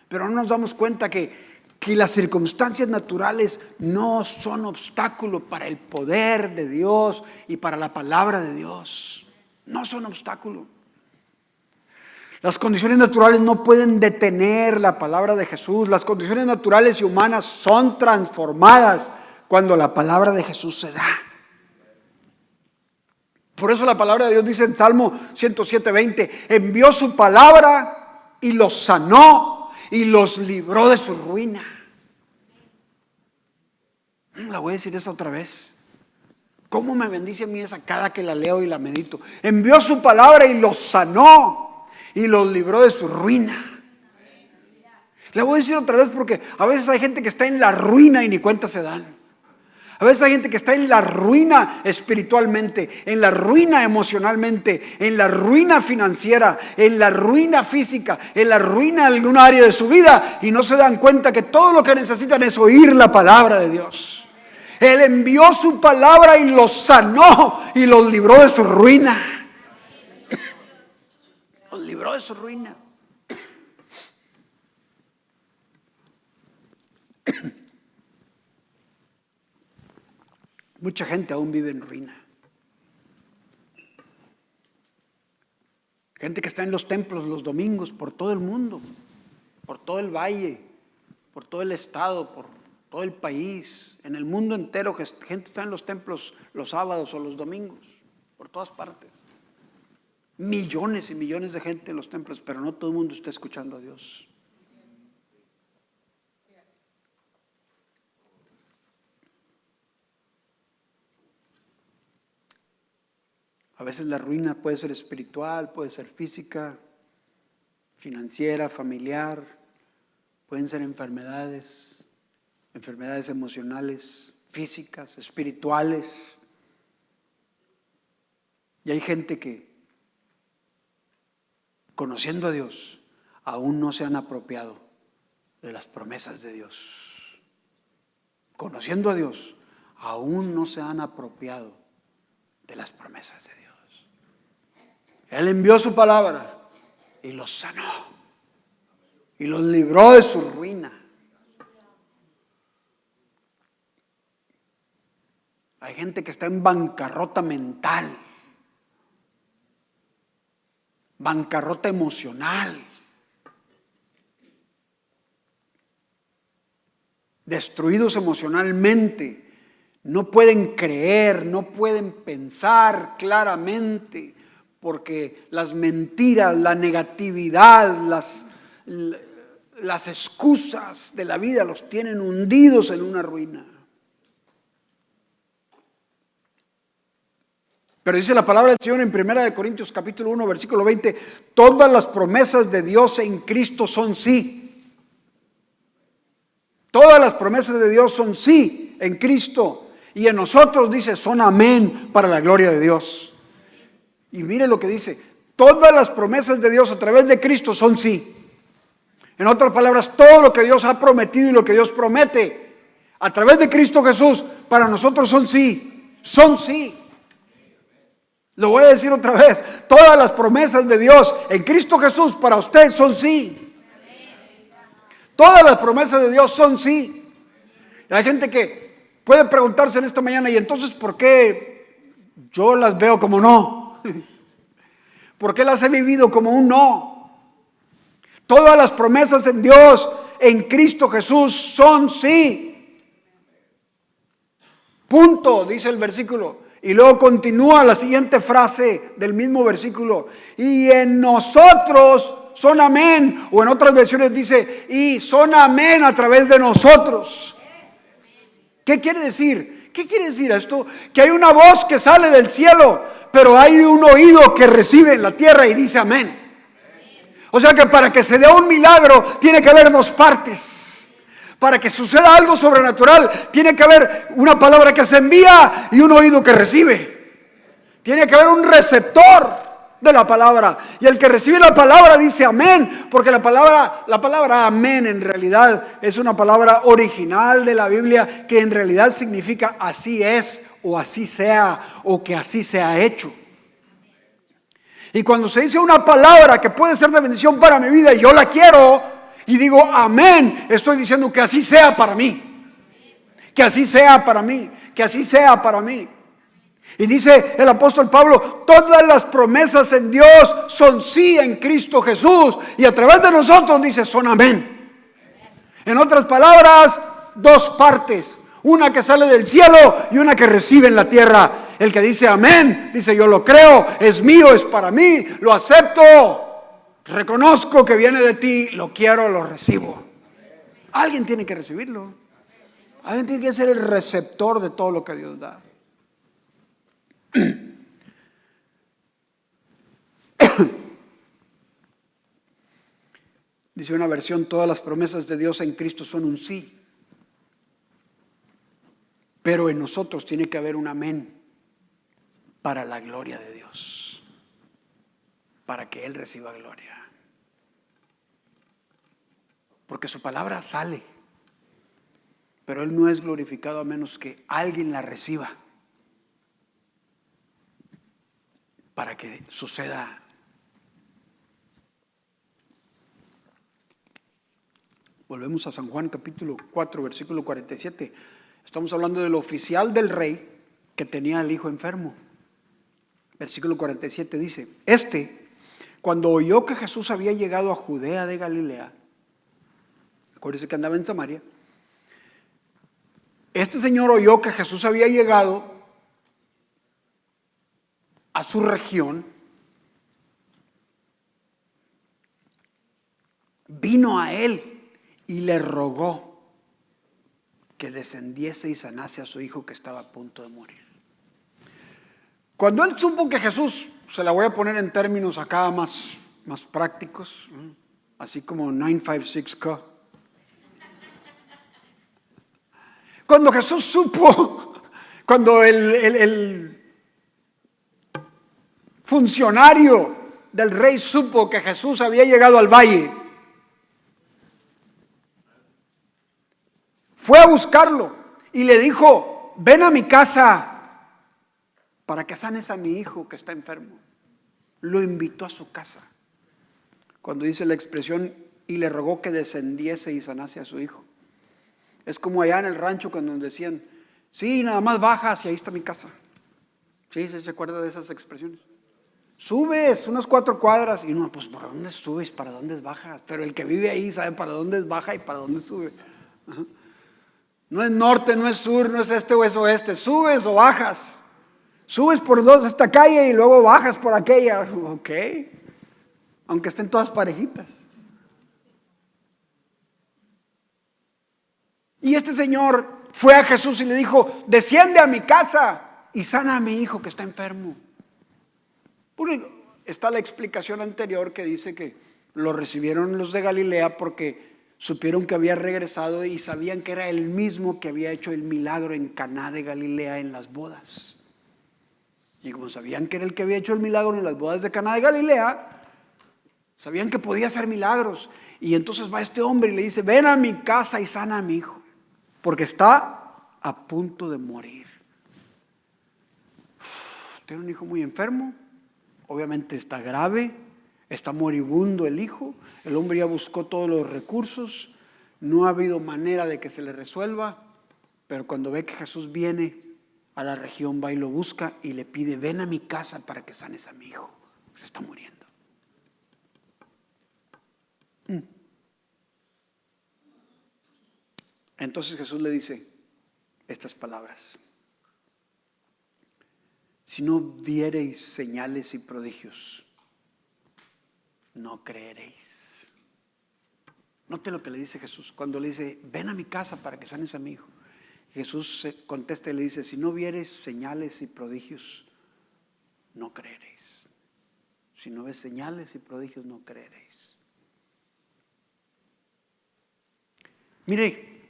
Pero no nos damos cuenta que las circunstancias naturales no son obstáculo para el poder de Dios y para la palabra de Dios. No son obstáculo. Las condiciones naturales no pueden detener la palabra de Jesús. Las condiciones naturales y humanas son transformadas cuando la palabra de Jesús se da. Por eso la palabra de Dios dice en Salmo 107:20, envió su palabra y los sanó y los libró de su ruina. La voy a decir esa otra vez. ¿Cómo me bendice a mí esa cada que la leo y la medito? Envió su palabra y los sanó y los libró de su ruina. La voy a decir otra vez porque a veces hay gente que está en la ruina y ni cuenta se dan. A veces hay gente que está en la ruina espiritualmente, en la ruina emocionalmente, en la ruina financiera, en la ruina física, en la ruina de alguna área de su vida y no se dan cuenta que todo lo que necesitan es oír la palabra de Dios. Él envió su palabra y los sanó y los libró de su ruina. Los libró de su ruina. Mucha gente aún vive en ruina. está en los templos los domingos por todo el mundo, por todo el valle, por todo el estado, por todo el país, en el mundo entero, gente está en los templos los sábados o los domingos, por todas partes. Millones y millones de gente en los templos, pero no todo el mundo está escuchando a Dios. A veces la ruina puede ser espiritual, puede ser física, financiera, familiar, pueden ser enfermedades emocionales, físicas, espirituales. Y hay gente que, conociendo a Dios, aún no se han apropiado de las promesas de Dios. Conociendo a Dios, aún no se han apropiado de las promesas de Dios. Él envió su palabra y los sanó y los libró de su ruina. Hay gente que está en bancarrota mental, bancarrota emocional, destruidos emocionalmente. No pueden creer, no pueden pensar claramente, porque las mentiras, la negatividad, las excusas de la vida los tienen hundidos en una ruina. Pero dice la palabra del Señor en 1 Corintios capítulo 1 versículo 20, todas las promesas de Dios en Cristo son sí. Todas las promesas de Dios son sí en Cristo. Y en nosotros dice, son amén para la gloria de Dios. Y mire lo que dice, todas las promesas de Dios a través de Cristo son sí. En otras palabras, todo lo que Dios ha prometido y lo que Dios promete a través de Cristo Jesús, para nosotros son sí. Son sí. Lo voy a decir otra vez, todas las promesas de Dios en Cristo Jesús para usted son sí. Todas las promesas de Dios son sí. Y hay gente que puede preguntarse en esta mañana, ¿y entonces por qué yo las veo como no? ¿Por qué las he vivido como un no? Todas las promesas en Dios, en Cristo Jesús, son sí. Punto, dice el versículo. Y luego continúa la siguiente frase del mismo versículo. Y en nosotros son amén. O en otras versiones dice, y son amén a través de nosotros. ¿Qué quiere decir? ¿Qué quiere decir esto? Que hay una voz que sale del cielo, pero hay un oído que recibe en la tierra y dice amén. O sea que para que se dé un milagro tiene que haber dos partes. Para que suceda algo sobrenatural tiene que haber una palabra que se envía y un oído que recibe. Tiene que haber un receptor de la palabra. Y el que recibe la palabra dice amén, porque la palabra amén en realidad es una palabra original de la Biblia que en realidad significa así es o así sea o que así sea hecho. Y cuando se dice una palabra que puede ser de bendición para mi vida y yo la quiero y digo amén, estoy diciendo que así sea para mí. Que así sea para mí, que así sea para mí. Y dice el apóstol Pablo, todas las promesas en Dios son sí en Cristo Jesús. Y a través de nosotros dice son amén. En otras palabras, dos partes. Una que sale del cielo y una que recibe en la tierra. El que dice amén, dice yo lo creo, es mío, es para mí, lo acepto. Reconozco que viene de ti, lo quiero, lo recibo. Alguien tiene que recibirlo. Alguien tiene que ser el receptor de todo lo que Dios da. Dice una versión, todas las promesas de Dios en Cristo son un sí. Pero en nosotros tiene que haber un amén para la gloria de Dios. Para que Él reciba gloria. Porque su palabra sale. Pero Él no es glorificado a menos que alguien la reciba. Para que suceda. Volvemos a San Juan capítulo 4 versículo 47. Estamos hablando del oficial del rey que tenía al hijo enfermo. Versículo 47 dice, cuando oyó que Jesús había llegado a Judea de Galilea, acuérdense que andaba en Samaria, este señor oyó que Jesús había llegado a su región, vino a él y le rogó que descendiese y sanase a su hijo que estaba a punto de morir. Cuando él supo que Jesús, se la voy a poner en términos acá más prácticos, así como 956K. Cuando Jesús supo, cuando el funcionario del rey supo que Jesús había llegado al valle, fue a buscarlo y le dijo: ven a mi casa para que sanes a mi hijo que está enfermo. Lo invitó a su casa. Cuando dice la expresión y le rogó que descendiese y sanase a su hijo, es como allá en el rancho cuando nos decían: sí, nada más bajas y ahí está mi casa. ¿Sí se acuerda de esas expresiones? Subes unas 4 cuadras y no, pues ¿para dónde subes? ¿Para dónde bajas? Pero el que vive ahí sabe para dónde baja y para dónde sube. Ajá. No es norte, no es sur, no es este o es oeste. Subes o bajas. Subes por esta calle y luego bajas por aquella. Ok. Aunque estén todas parejitas. Y este señor fue a Jesús y le dijo: desciende a mi casa y sana a mi hijo que está enfermo. Porque está la explicación anterior que dice que lo recibieron los de Galilea porque supieron que había regresado y sabían que era el mismo que había hecho el milagro en Caná de Galilea en las bodas. Y como sabían que era el que había hecho el milagro en las bodas de Caná de Galilea, sabían que podía hacer milagros. Y entonces va este hombre y le dice: ven a mi casa y sana a mi hijo, porque está a punto de morir. Tiene un hijo muy enfermo, obviamente está grave, está moribundo el hijo. El hombre ya buscó todos los recursos, no ha habido manera de que se le resuelva, pero cuando ve que Jesús viene a la región, va y lo busca y le pide: ven a mi casa para que sanes a mi hijo, se está muriendo. Entonces Jesús le dice estas palabras: si no viereis señales y prodigios, no creeréis. Note lo que le dice Jesús cuando le dice: ven a mi casa para que sanes a mi hijo. Jesús contesta y le dice: si no viereis señales y prodigios, no creeréis. Si no ves señales y prodigios, no creeréis. Mire,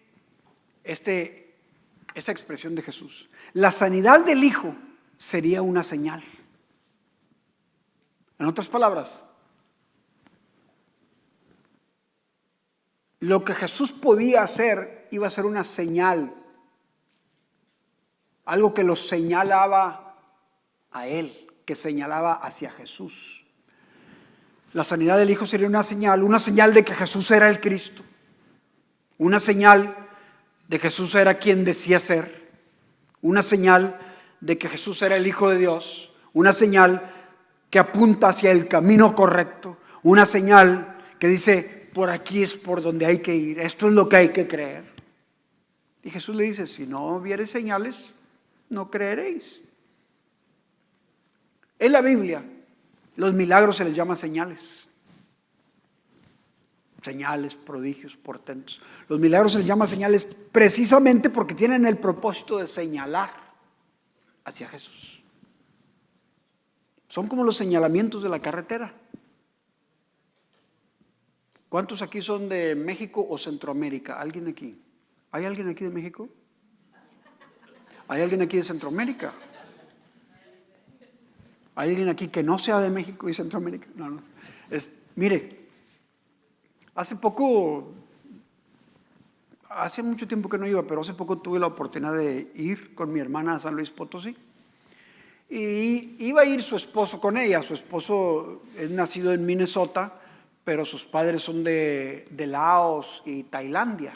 esa expresión de Jesús: la sanidad del hijo sería una señal. En otras palabras, lo que Jesús podía hacer iba a ser una señal, algo que lo señalaba a él, que señalaba hacia Jesús. La sanidad del hijo sería una señal de que Jesús era el Cristo, una señal de que Jesús era quien decía ser, una señal de que Jesús era el Hijo de Dios, una señal que apunta hacia el camino correcto, una señal que dice: por aquí es por donde hay que ir, esto es lo que hay que creer. Y Jesús le dice: si no viereis señales, no creeréis. En la Biblia, los milagros se les llama señales. Señales, prodigios, portentos. Los milagros se les llama señales precisamente porque tienen el propósito de señalar hacia Jesús. Son como los señalamientos de la carretera. ¿Cuántos aquí son de México o Centroamérica? ¿Alguien aquí? ¿Hay alguien aquí de México? ¿Hay alguien aquí de Centroamérica? ¿Hay alguien aquí que no sea de México y Centroamérica? No. Mire, hace mucho tiempo que no iba, pero hace poco tuve la oportunidad de ir con mi hermana a San Luis Potosí. Y iba a ir su esposo con ella. Su esposo es nacido en Minnesota, pero sus padres son de Laos y Tailandia.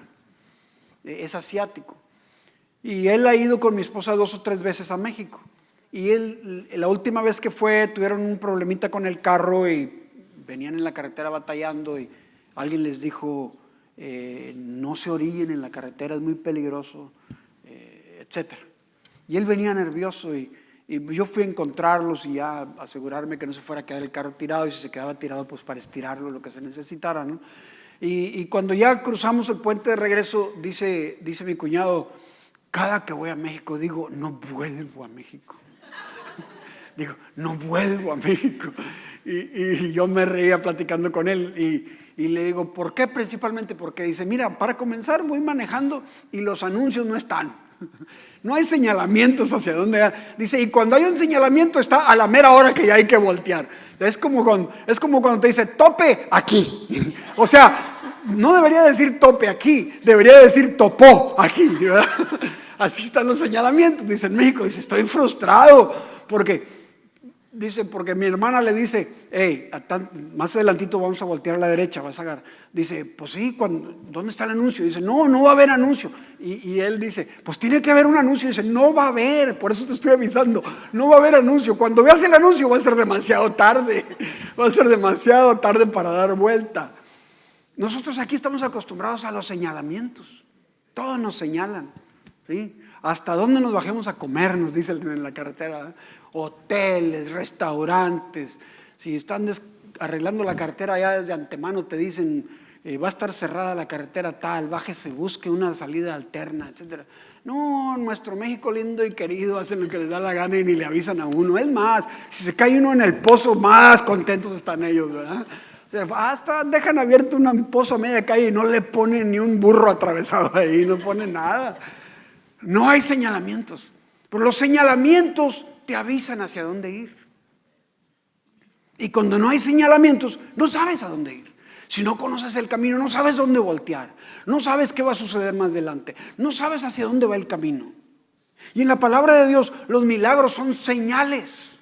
Es asiático. Y él ha ido con mi esposa 2 o 3 veces a México. Y la última vez que fue, tuvieron un problemita con el carro y venían en la carretera batallando y alguien les dijo, no se orillen en la carretera, es muy peligroso, etc. Y él venía nervioso y yo fui a encontrarlos y ya asegurarme que no se fuera a quedar el carro tirado, y si se quedaba tirado, pues para estirarlo, lo que se necesitara, ¿no? Y cuando ya cruzamos el puente de regreso, dice mi cuñado, cada que voy a México digo, no vuelvo a México. Digo, no vuelvo a México. Y yo me reía platicando con él y le digo, ¿por qué? Principalmente porque dice, mira, para comenzar voy manejando y los anuncios no están. No hay señalamientos hacia dónde. Dice, y cuando hay un señalamiento está a la mera hora que ya hay que voltear. Es como cuando te dice, tope aquí. O sea, no debería decir tope aquí, debería decir topó aquí, ¿verdad? Así están los señalamientos. Dice en México, dice, estoy frustrado porque mi hermana le dice, hey, más adelantito vamos a voltear a la derecha, vas a agarrar. Dice, pues sí, ¿dónde está el anuncio? Dice, no va a haber anuncio. Y él dice, pues tiene que haber un anuncio. Dice, no va a haber, por eso te estoy avisando, no va a haber anuncio. Cuando veas el anuncio va a ser demasiado tarde, va a ser demasiado tarde para dar vuelta. Nosotros aquí estamos acostumbrados a los señalamientos, todos nos señalan, ¿sí? Hasta dónde nos bajemos a comer, nos dice en la carretera, ¿eh? Hoteles, restaurantes. Si están arreglando la carretera ya desde antemano te dicen, va a estar cerrada la carretera tal, bájese, busque una salida alterna, etc. No, nuestro México lindo y querido hacen lo que les da la gana y ni le avisan a uno. Es más, si se cae uno en el pozo, más contentos están ellos, ¿verdad? O sea, hasta dejan abierto un pozo a media calle y no le ponen ni un burro atravesado ahí, no ponen nada. No hay señalamientos, pero los señalamientos te avisan hacia dónde ir. Y cuando no hay señalamientos, no sabes a dónde ir. Si no conoces el camino, no sabes dónde voltear, no sabes qué va a suceder más adelante, no sabes hacia dónde va el camino. Y en la palabra de Dios, los milagros son señales,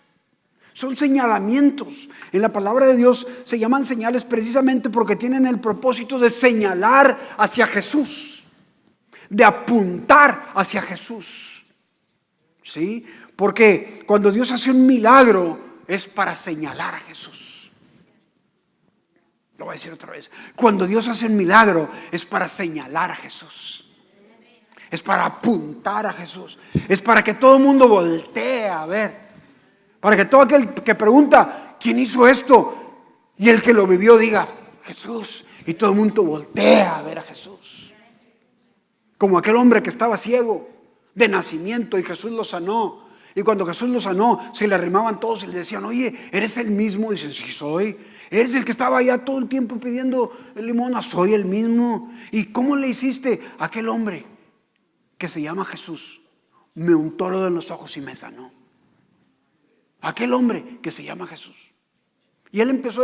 son señalamientos. En la palabra de Dios se llaman señales precisamente porque tienen el propósito de señalar hacia Jesús, de apuntar hacia Jesús. ¿Sí? Porque cuando Dios hace un milagro es para señalar a Jesús. Lo voy a decir otra vez. Cuando Dios hace un milagro es para señalar a Jesús. Es para apuntar a Jesús. Es para que todo el mundo voltee a ver. Para que todo aquel que pregunta ¿quién hizo esto? Y el que lo vivió diga Jesús. Y todo el mundo voltea a ver a Jesús. Como aquel hombre que estaba ciego de nacimiento y Jesús lo sanó. Y cuando Jesús lo sanó, se le arrimaban todos y le decían, oye, ¿eres el mismo? Dicen, sí soy. ¿Eres el que estaba allá todo el tiempo pidiendo limosna? Soy el mismo. ¿Y cómo le hiciste a aquel hombre que se llama Jesús? Me untó lo de los ojos y me sanó. Aquel hombre que se llama Jesús. Y él empezó,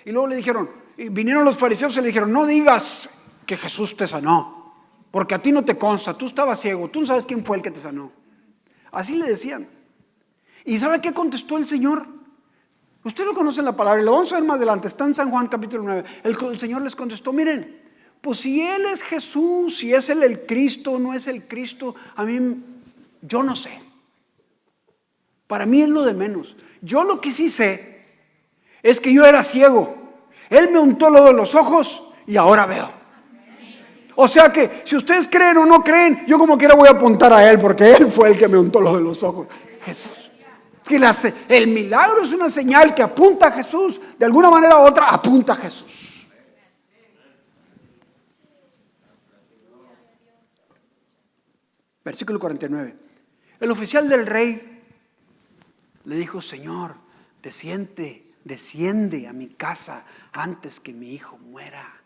y luego le dijeron, y vinieron los fariseos y le dijeron, no digas que Jesús te sanó, porque a ti no te consta, tú estabas ciego, tú no sabes quién fue el que te sanó. Así le decían. ¿Y sabe qué contestó el Señor? Usted lo conoce en la palabra y lo vamos a ver más adelante. Está en San Juan capítulo 9. El Señor les contestó, miren, pues si Él es Jesús, si es Él el Cristo, no es el Cristo, a mí, yo no sé. Para mí es lo de menos. Yo lo que sí sé es que yo era ciego. Él me untó lo de los ojos y ahora veo. O sea que si ustedes creen o no creen, yo como quiera voy a apuntar a Él, porque Él fue el que me untó lo de los ojos. Jesús. Que el milagro es una señal que apunta a Jesús. De alguna manera u otra apunta a Jesús. Versículo 49. El oficial del rey le dijo, Señor, desciende a mi casa antes que mi hijo muera.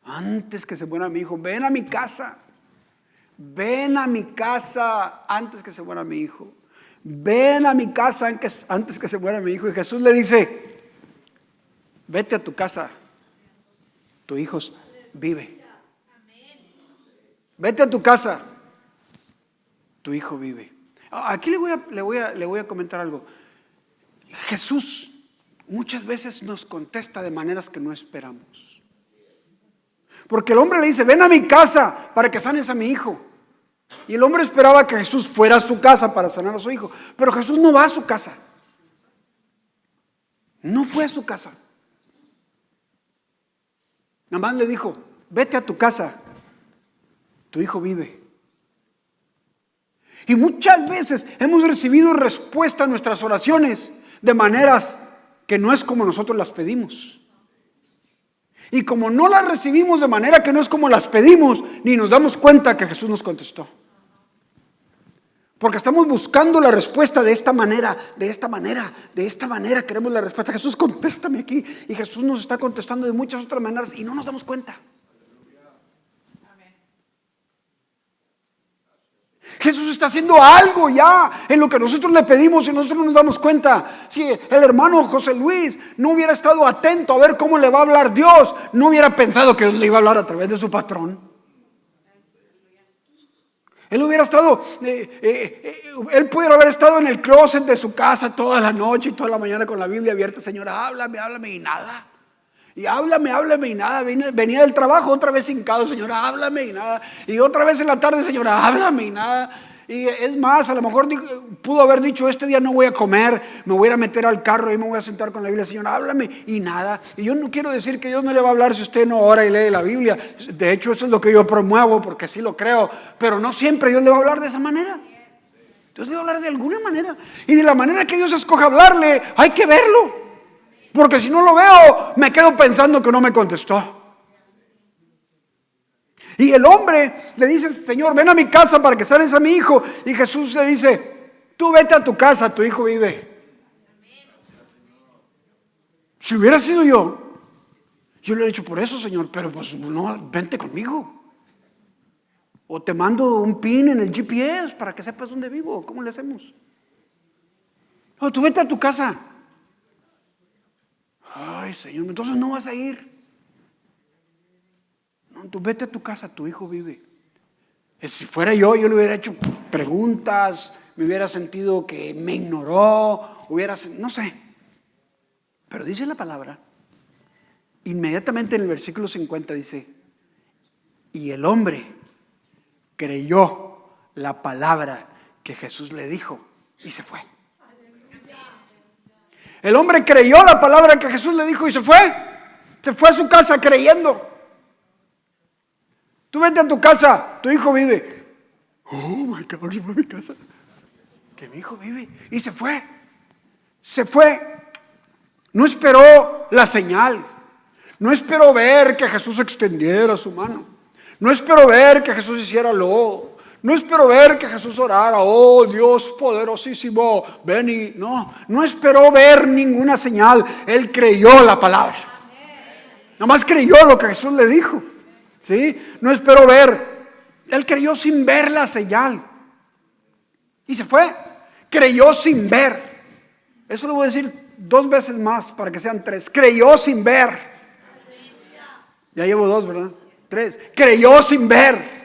Antes que se muera mi hijo, ven a mi casa. Ven a mi casa antes que se muera mi hijo. Ven a mi casa antes que se muera mi hijo. Y Jesús le dice, vete a tu casa, tu hijo vive. Vete a tu casa, tu hijo vive. Aquí le voy a comentar algo. Jesús muchas veces nos contesta de maneras que no esperamos. Porque el hombre le dice, ven a mi casa para que sanes a mi hijo. Y el hombre esperaba que Jesús fuera a su casa para sanar a su hijo. Pero Jesús no va a su casa. No fue a su casa. Nada más le dijo, vete a tu casa, tu hijo vive. Y muchas veces hemos recibido respuesta a nuestras oraciones de maneras que no es como nosotros las pedimos. Y como no las recibimos de manera que no es como las pedimos, ni nos damos cuenta que Jesús nos contestó. Porque estamos buscando la respuesta de esta manera, de esta manera, de esta manera queremos la respuesta. Jesús, contéstame aquí. Y Jesús nos está contestando de muchas otras maneras y no nos damos cuenta. Jesús está haciendo algo ya en lo que nosotros le pedimos y nosotros no nos damos cuenta. Si el hermano José Luis no hubiera estado atento a ver cómo le va a hablar Dios, no hubiera pensado que le iba a hablar a través de su patrón. Él hubiera estado, él pudiera haber estado en el closet de su casa toda la noche y toda la mañana con la Biblia abierta. Señora, háblame, háblame y nada. Y háblame, háblame y nada. Venía del trabajo otra vez hincado, señora, háblame y nada. Y otra vez en la tarde, señora, háblame y nada. Y es más, a lo mejor pudo haber dicho, este día no voy a comer, me voy a ir a meter al carro y me voy a sentar con la Biblia. Señora, háblame y nada. Y yo no quiero decir que Dios no le va a hablar si usted no ora y lee la Biblia. De hecho, eso es lo que yo promuevo porque así lo creo. Pero no siempre Dios le va a hablar de esa manera. Dios le va a hablar de alguna manera. Y de la manera que Dios escoja hablarle, hay que verlo. Porque si no lo veo, me quedo pensando que no me contestó. Y el hombre le dice, Señor, ven a mi casa para que sanes a mi hijo. Y Jesús le dice, tú vete a tu casa, tu hijo vive. Si hubiera sido yo le hubiera dicho, por eso, Señor, pero pues no, vente conmigo. O te mando un pin en el GPS para que sepas dónde vivo. ¿Cómo le hacemos? No, tú vete a tu casa. Ay, Señor, entonces no vas a ir. No, tú vete a tu casa, tu hijo vive. Si fuera yo le hubiera hecho preguntas, me hubiera sentido que me ignoró, no sé. Pero dice la palabra, inmediatamente en el versículo 50 dice, y el hombre creyó la palabra que Jesús le dijo y se fue. El hombre creyó la palabra que Jesús le dijo y se fue. Se fue a su casa creyendo. Tú vete a tu casa, tu hijo vive. Oh my God, yo voy a mi casa. Que mi hijo vive. Y se fue. Se fue. No esperó la señal. No esperó ver que Jesús extendiera su mano. No esperó ver que Jesús hiciera lodo. No esperó ver que Jesús orara. Oh Dios poderosísimo, ven y no esperó ver ninguna señal. Él creyó la palabra. Nomás creyó lo que Jesús le dijo. ¿Sí? No esperó ver. Él creyó sin ver la señal. Y se fue. Creyó sin ver. Eso lo voy a decir 2 veces más para que sean 3. Creyó sin ver. Ya llevo 2, ¿verdad? 3. Creyó sin ver.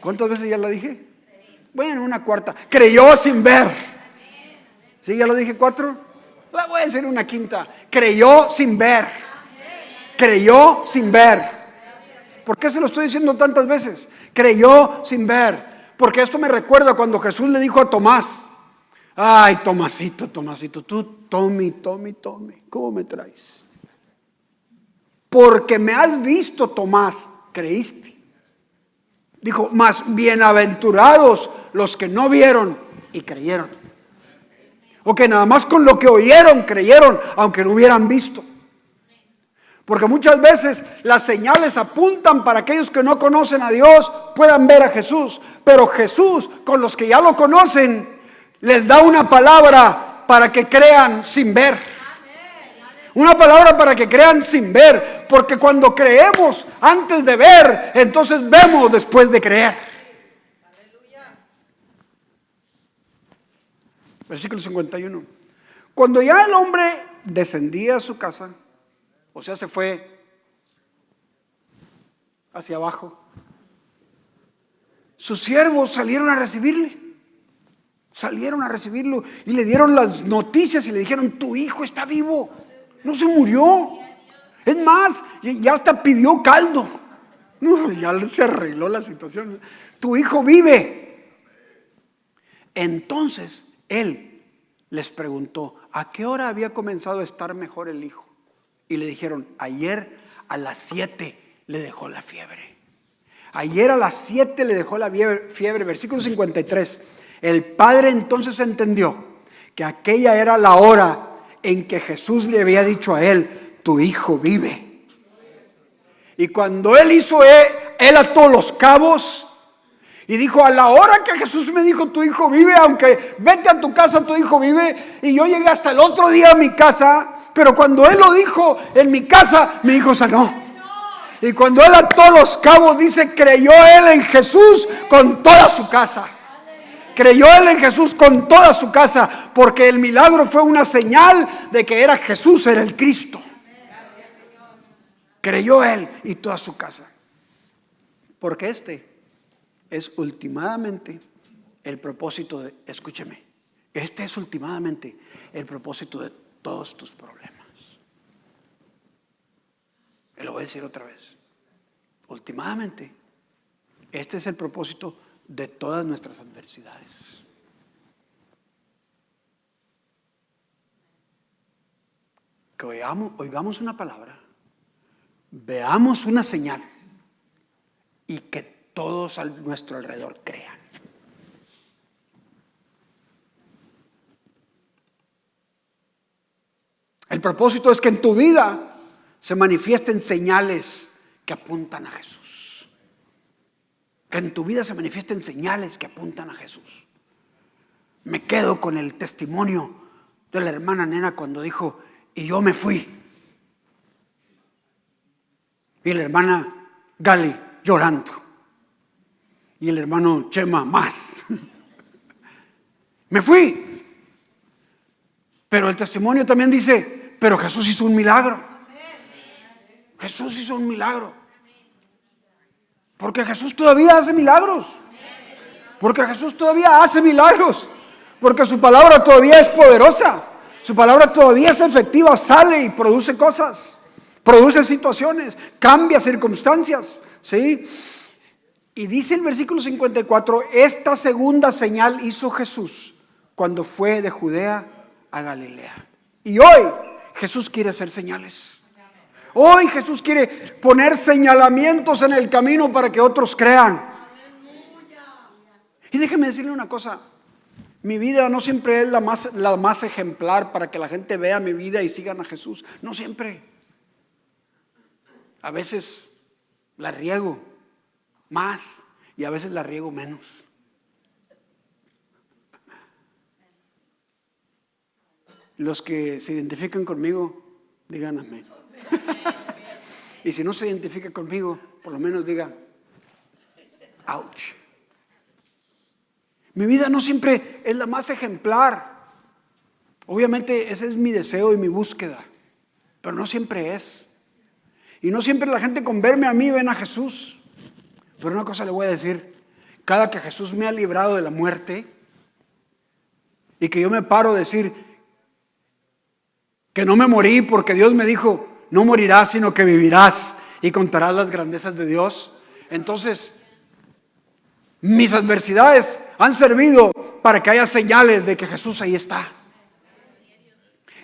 ¿Cuántas veces ya lo dije? Bueno, una cuarta. Creyó sin ver. ¿Sí? Ya lo dije 4. La voy a decir una quinta. Creyó sin ver. Creyó sin ver. ¿Por qué se lo estoy diciendo tantas veces? Creyó sin ver. Porque esto me recuerda cuando Jesús le dijo a Tomás, ay, Tomasito, tú, Tommy, ¿cómo me traes? Porque me has visto, Tomás, creíste. Dijo, mas bienaventurados los que no vieron y creyeron. O que nada más con lo que oyeron creyeron, aunque no hubieran visto. Porque muchas veces las señales apuntan para aquellos que no conocen a Dios puedan ver a Jesús. Pero Jesús, con los que ya lo conocen, les da una palabra para que crean sin ver. Una palabra para que crean sin ver. Porque cuando creemos antes de ver, entonces vemos después de creer. Versículo 51. Cuando ya el hombre descendía a su casa, o sea, se fue hacia abajo, sus siervos salieron a recibirle. Salieron a recibirlo y le dieron las noticias y le dijeron, tu hijo está vivo, no se murió. Es más, ya hasta pidió caldo. No, ya se arregló la situación. Tu hijo vive. Entonces él les preguntó, ¿a qué hora había comenzado a estar mejor el hijo? Y le dijeron, ayer a las 7 le dejó la fiebre. Ayer a las 7 le dejó la fiebre. Versículo 53. El padre entonces entendió que aquella era la hora en que Jesús le había dicho a él: tu hijo vive. Y cuando él hizo, él ató los cabos y dijo: a la hora que Jesús me dijo tu hijo vive, aunque vete a tu casa, tu hijo vive. Y yo llegué hasta el otro día a mi casa, pero cuando él lo dijo en mi casa, mi hijo sanó. Y cuando él ató los cabos, dice, creyó él en Jesús con toda su casa. Creyó él en Jesús con toda su casa, porque el milagro fue una señal de que era Jesús, era el Cristo. Creyó él y toda su casa. Porque este es ultimadamente el propósito de, escúcheme, este es ultimadamente el propósito de todos tus problemas. Y lo voy a decir otra vez. Últimamente, este es el propósito de todas nuestras adversidades. Que oigamos una palabra, veamos una señal y que todos a nuestro alrededor crean. El propósito es que en tu vida se manifiesten señales que apuntan a Jesús. Que en tu vida se manifiesten señales que apuntan a Jesús. Me quedo con el testimonio de la hermana Nena cuando dijo: y yo me fui. Y la hermana Gali llorando. Y el hermano Chema más. Me fui. Pero el testimonio también dice: pero Jesús hizo un milagro. Jesús hizo un milagro. Porque Jesús todavía hace milagros. Porque Jesús todavía hace milagros. Porque su palabra todavía es poderosa. Su palabra todavía es efectiva. Sale y produce cosas. Produce situaciones. Cambia circunstancias. ¿Sí? Y dice el versículo 54: esta segunda señal hizo Jesús cuando fue de Judea a Galilea. Y hoy Jesús quiere hacer señales. Hoy Jesús quiere poner señalamientos en el camino para que otros crean. Y déjeme decirle una cosa: mi vida no siempre es la más ejemplar para que la gente vea mi vida y sigan a Jesús. No siempre. A veces la riego más y a veces la riego menos. Los que se identifican conmigo, digan amén. Y si no se identifica conmigo, por lo menos diga ouch. Mi vida no siempre es la más ejemplar. Obviamente ese es mi deseo y mi búsqueda, pero no siempre es. Y no siempre la gente con verme a mí ven a Jesús. Pero una cosa le voy a decir: cada que Jesús me ha librado de la muerte y que yo me paro a decir que no me morí, porque Dios me dijo: no morirás, sino que vivirás y contarás las grandezas de Dios. Entonces, mis adversidades han servido para que haya señales de que Jesús ahí está.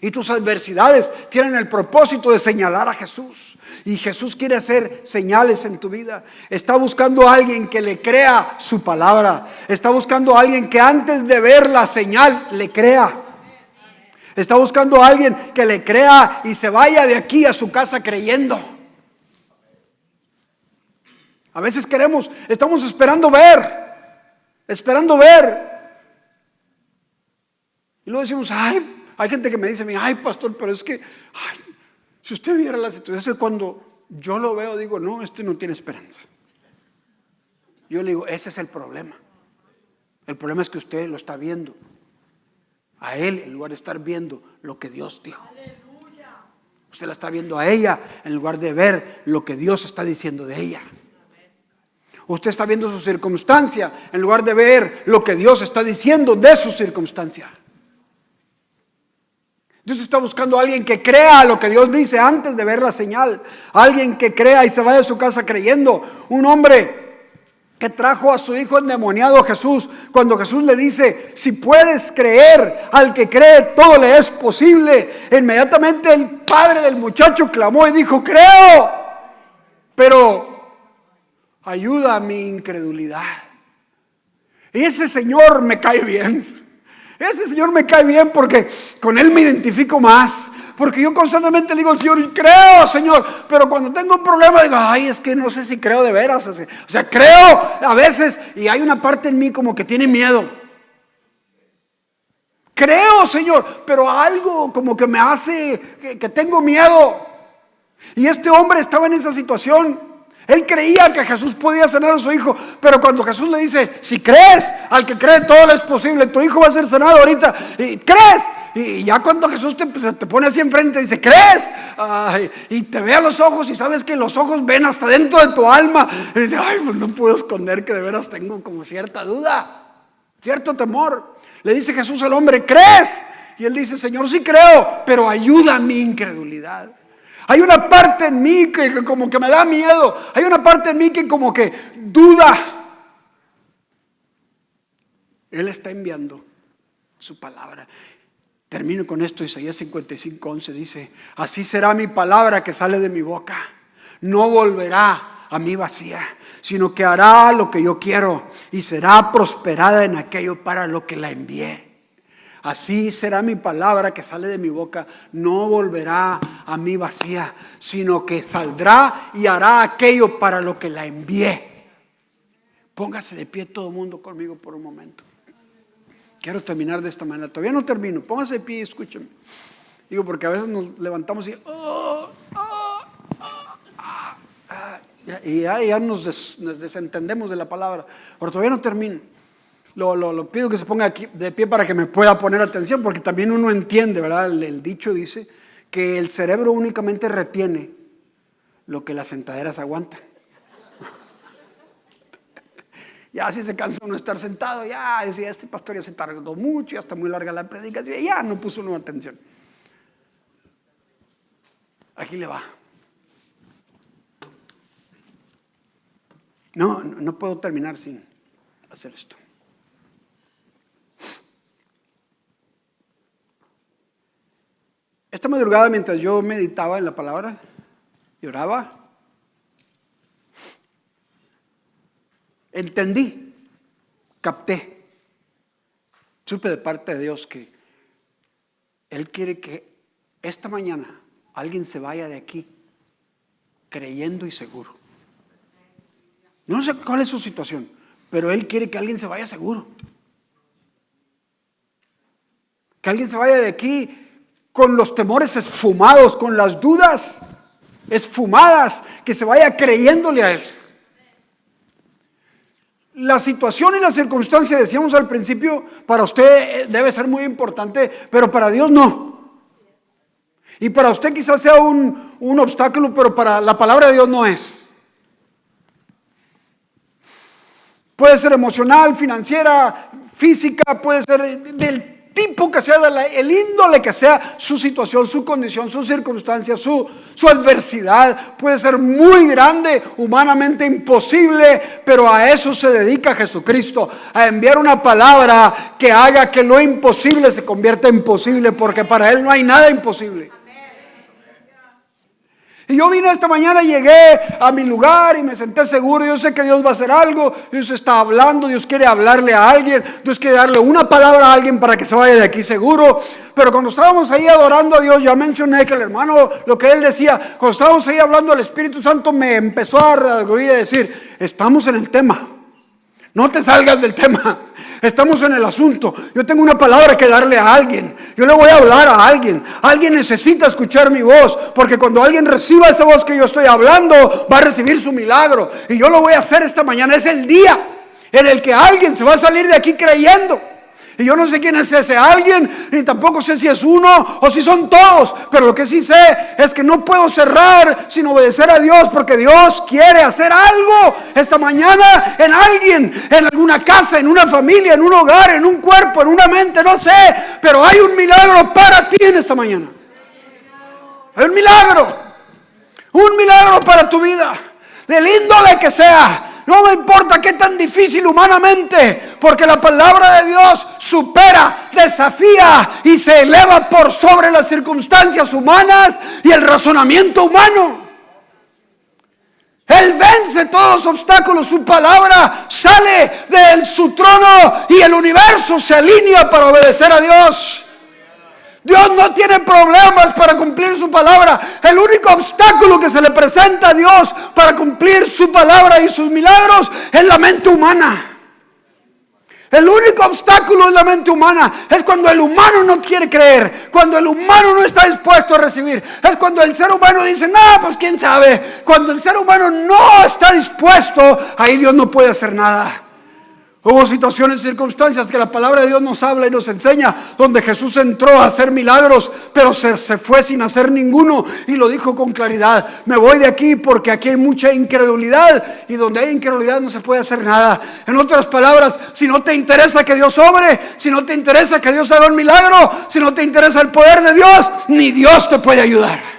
Y tus adversidades tienen el propósito de señalar a Jesús. Y Jesús quiere hacer señales en tu vida. Está buscando a alguien que le crea su palabra. Está buscando a alguien que antes de ver la señal le crea. Está buscando a alguien que le crea y se vaya de aquí a su casa creyendo. A veces estamos esperando ver. Y luego decimos: hay gente que me dice: ay, pastor, pero es que, si usted viera la situación, cuando yo lo veo, digo: no, este no tiene esperanza. Yo le digo: ese es el problema. El problema es que usted lo está viendo a él en lugar de estar viendo lo que Dios dijo. Usted la está viendo a ella en lugar de ver lo que Dios está diciendo de ella. Usted está viendo su circunstancia en lugar de ver lo que Dios está diciendo de su circunstancia. Dios está buscando a alguien que crea lo que Dios dice antes de ver la señal. Alguien que crea y se vaya de su casa creyendo. Un hombre que trajo a su hijo endemoniado a Jesús, cuando Jesús le dice: si puedes creer, al que cree todo le es posible. Inmediatamente el padre del muchacho clamó y dijo: creo, pero ayuda a mi incredulidad. Y ese Señor me cae bien. Ese Señor me cae bien porque con Él me identifico más. Porque yo constantemente le digo al Señor, creo, Señor, pero cuando tengo un problema digo, ay, es que no sé si creo de veras. O sea, creo a veces y hay una parte en mí como que tiene miedo. Creo, Señor, pero algo como que me hace que tengo miedo. Y este hombre estaba en esa situación. Él creía que Jesús podía sanar a su hijo, pero cuando Jesús le dice, si crees, al que cree todo le es posible, tu hijo va a ser sanado ahorita, y crees, y ya cuando Jesús te pone así enfrente y dice, ¿crees? Ay, y te ve a los ojos y sabes que los ojos ven hasta dentro de tu alma, y dice, ay, pues no puedo esconder que de veras tengo como cierta duda, cierto temor. Le dice Jesús al hombre, ¿crees? Y él dice, Señor, sí creo, pero ayuda a mi incredulidad. Hay una parte en mí que como que me da miedo. Hay una parte en mí que como que duda. Él está enviando su palabra. Termino con esto. Isaías 55:11 dice, así será mi palabra que sale de mi boca. No volverá a mí vacía, sino que hará lo que yo quiero y será prosperada en aquello para lo que la envié. Así será mi palabra que sale de mi boca, no volverá a mí vacía, sino que saldrá y hará aquello para lo que la envié. Póngase de pie todo el mundo conmigo por un momento. Quiero terminar de esta manera. Todavía no termino. Póngase de pie y escúcheme. Digo, porque a veces nos levantamos y ya nos desentendemos de la palabra. Pero todavía no termino. Lo pido que se ponga aquí de pie para que me pueda poner atención, porque también uno entiende, ¿verdad? El dicho dice que el cerebro únicamente retiene lo que las sentaderas aguantan. Ya si se cansa uno de estar sentado, ya decía, este pastor ya se tardó mucho, ya está muy larga la predicación, ya no puso uno atención. Aquí le va. No puedo terminar sin hacer esto. Esta madrugada, mientras yo meditaba en la palabra y oraba, entendí, capté, supe de parte de Dios que Él quiere que esta mañana alguien se vaya de aquí creyendo y seguro. No sé cuál es su situación, pero Él quiere que alguien se vaya seguro. Que alguien se vaya de aquí con los temores esfumados, con las dudas esfumadas, que se vaya creyéndole a Él. La situación y la circunstancia, decíamos al principio, para usted debe ser muy importante, pero para Dios no. Y para usted quizás sea un obstáculo, pero para la palabra de Dios no es. Puede ser emocional, financiera, física, puede ser del tipo que sea, el índole que sea su situación, su condición, su circunstancia, su adversidad. Puede ser muy grande, humanamente imposible, pero a eso se dedica Jesucristo, a enviar una palabra que haga que lo imposible se convierta en posible, porque para Él no hay nada imposible. Y yo vine esta mañana, llegué a mi lugar y me senté seguro. Yo sé que Dios va a hacer algo. Dios está hablando, Dios quiere hablarle a alguien, Dios quiere darle una palabra a alguien para que se vaya de aquí seguro. Pero cuando estábamos ahí adorando a Dios, ya mencioné que el hermano, lo que él decía, cuando estábamos ahí hablando, el Espíritu Santo me empezó a redarguir y decir, estamos en el tema, no te salgas del tema. Estamos en el asunto. Yo tengo una palabra que darle a alguien. Yo le voy a hablar a alguien. Alguien necesita escuchar mi voz, porque cuando alguien reciba esa voz que yo estoy hablando, va a recibir su milagro. Y yo lo voy a hacer esta mañana. Es el día en el que alguien se va a salir de aquí creyendo. Y yo no sé quién es ese alguien, ni tampoco sé si es uno o si son todos. Pero lo que sí sé es que no puedo cerrar sin obedecer a Dios, porque Dios quiere hacer algo esta mañana en alguien, en alguna casa, en una familia, en un hogar, en un cuerpo, en una mente, no sé. Pero hay un milagro para ti en esta mañana. Hay un milagro para tu vida, del índole que sea. No me importa qué tan difícil humanamente, porque la palabra de Dios supera, desafía y se eleva por sobre las circunstancias humanas y el razonamiento humano. Él vence todos los obstáculos. Su palabra sale de su trono y el universo se alinea para obedecer a Dios. Dios no tiene problemas para cumplir su palabra. El único obstáculo que se le presenta a Dios para cumplir su palabra y sus milagros es la mente humana. El único obstáculo es la mente humana. Es cuando el humano no quiere creer, cuando el humano no está dispuesto a recibir. Es cuando el ser humano dice, no, pues quién sabe. Cuando el ser humano no está dispuesto, ahí Dios no puede hacer nada. Hubo situaciones y circunstancias que la palabra de Dios nos habla y nos enseña, donde Jesús entró a hacer milagros, pero se fue sin hacer ninguno, y lo dijo con claridad: me voy de aquí porque aquí hay mucha incredulidad, y donde hay incredulidad no se puede hacer nada. En otras palabras, si no te interesa que Dios obre, si no te interesa que Dios haga un milagro, si no te interesa el poder de Dios, ni Dios te puede ayudar.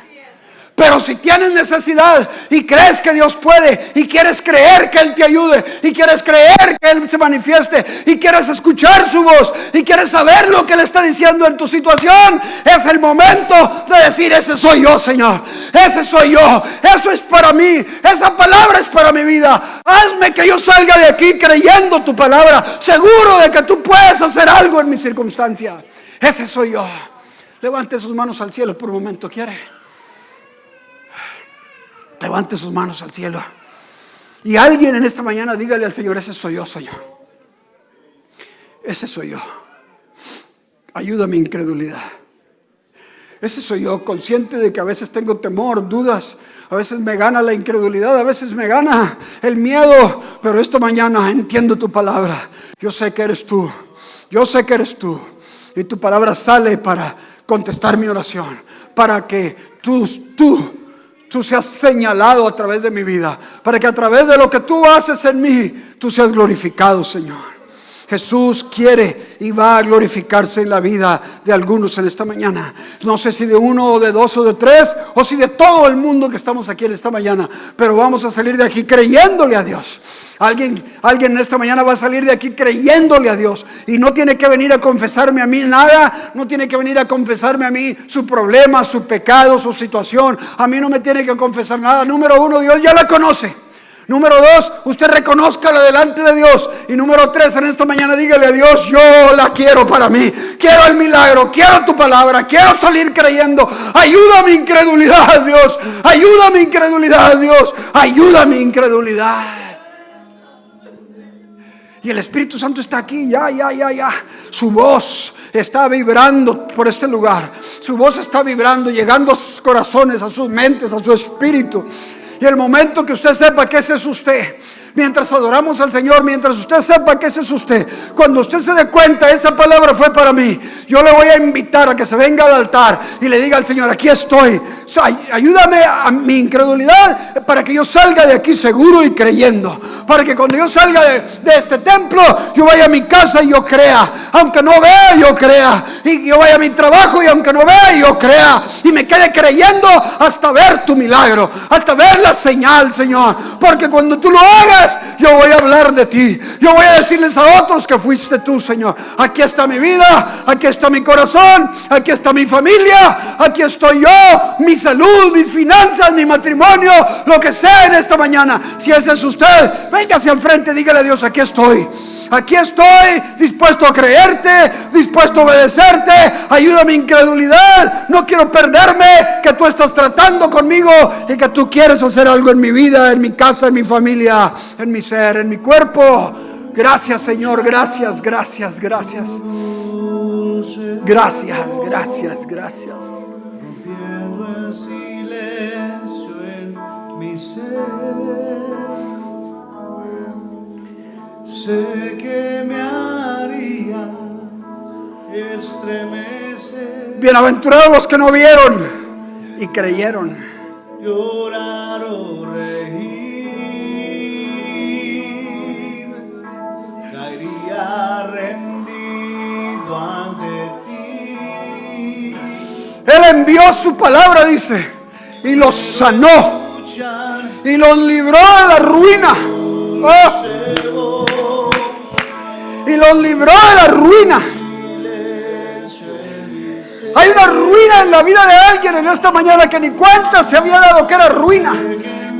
Pero si tienes necesidad y crees que Dios puede, y quieres creer que Él te ayude, y quieres creer que Él se manifieste, y quieres escuchar su voz, y quieres saber lo que Él está diciendo en tu situación, es el momento de decir: ese soy yo, Señor, ese soy yo, eso es para mí, esa palabra es para mi vida. Hazme que yo salga de aquí creyendo tu palabra, seguro de que tú puedes hacer algo en mi circunstancia. Ese soy yo. Levante sus manos al cielo por un momento, ¿quiere? Levante sus manos al cielo. Y alguien en esta mañana dígale al Señor: ese soy yo, Señor. Ese soy yo. Ayuda a mi incredulidad. Ese soy yo, consciente de que a veces tengo temor, dudas. A veces me gana la incredulidad, a veces me gana el miedo. Pero esta mañana entiendo tu palabra. Yo sé que eres tú. Yo sé que eres tú. Y tu palabra sale para contestar mi oración, para que tú seas señalado a través de mi vida, para que a través de lo que tú haces en mí, tú seas glorificado, Señor. Jesús quiere y va a glorificarse en la vida de algunos en esta mañana. No sé si de uno o de dos o de tres, o si de todo el mundo que estamos aquí en esta mañana, pero vamos a salir de aquí creyéndole a Dios. Alguien en esta mañana va a salir de aquí creyéndole a Dios, y no tiene que venir a confesarme a mí nada. No tiene que venir a confesarme a mí su problema, su pecado, su situación. A mí no me tiene que confesar nada. Número uno, Dios ya la conoce. Número dos, usted reconózcala delante de Dios. Y número tres, en esta mañana dígale a Dios: yo la quiero para mí. Quiero el milagro, quiero tu palabra, quiero salir creyendo. Ayuda a mi incredulidad, Dios. Ayuda a mi incredulidad, Dios. Ayuda a mi incredulidad. Y el Espíritu Santo está aquí, ya. Su voz está vibrando por este lugar. Su voz está vibrando, llegando a sus corazones, a sus mentes, a su espíritu. Y el momento que usted sepa que ese es usted, mientras adoramos al Señor, mientras usted sepa que ese es usted, cuando usted se dé cuenta, esa palabra fue para mí, yo le voy a invitar a que se venga al altar y le diga al Señor: aquí estoy, ayúdame a mi incredulidad, para que yo salga de aquí seguro y creyendo, para que cuando yo salga de este templo, yo vaya a mi casa y yo crea, aunque no vea, yo crea, y yo vaya a mi trabajo y aunque no vea, yo crea, y me quede creyendo hasta ver tu milagro, hasta ver la señal, Señor, porque cuando tú lo hagas, yo voy a hablar de ti. Yo voy a decirles a otros que fuiste tú, Señor. Aquí está mi vida, aquí está mi corazón, aquí está mi familia, aquí estoy yo, mi salud, mis finanzas, mi matrimonio, lo que sea en esta mañana. Si ese es usted, venga hacia el frente, dígale a Dios: aquí estoy. Aquí estoy, dispuesto a creerte, dispuesto a obedecerte. Ayuda a mi incredulidad. No quiero perderme, que tú estás tratando conmigo y que tú quieres hacer algo en mi vida, en mi casa, en mi familia, en mi ser, en mi cuerpo. Gracias, Señor, gracias. Gracias. Rompiendo el silencio en mi ser. Sé que me haría estremecer. Bienaventurados los que no vieron y creyeron. Llorar o reír, caería rendido ante ti. Él envió su palabra, dice, y los sanó y los libró de la ruina. Y los libró de la ruina. Hay una ruina en la vida de alguien en esta mañana que ni cuenta se había dado que era ruina,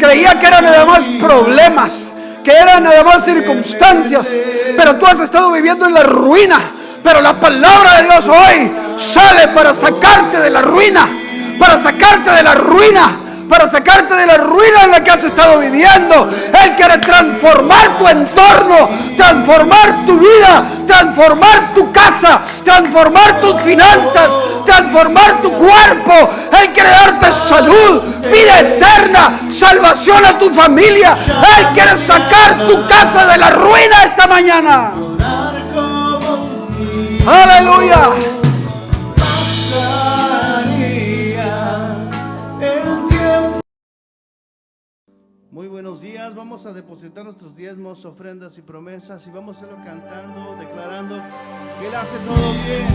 Creía que eran nada más problemas, que eran nada más circunstancias, pero tú has estado viviendo en la ruina. Pero la palabra de Dios hoy sale para sacarte de la ruina, para sacarte de la ruina, para sacarte de la ruina en la que has estado viviendo. Él quiere transformar tu entorno, transformar tu vida, transformar tu casa, transformar tus finanzas, transformar tu cuerpo. Él quiere darte salud, vida eterna, salvación a tu familia. Él quiere sacar tu casa de la ruina esta mañana. Aleluya. Muy buenos días, vamos a depositar nuestros diezmos, ofrendas y promesas y vamos a hacerlo cantando, declarando que Él hace todo bien.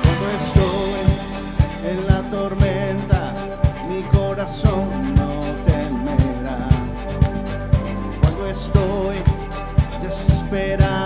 Cuando estoy en la tormenta, mi corazón no temerá. Cuando estoy desesperado,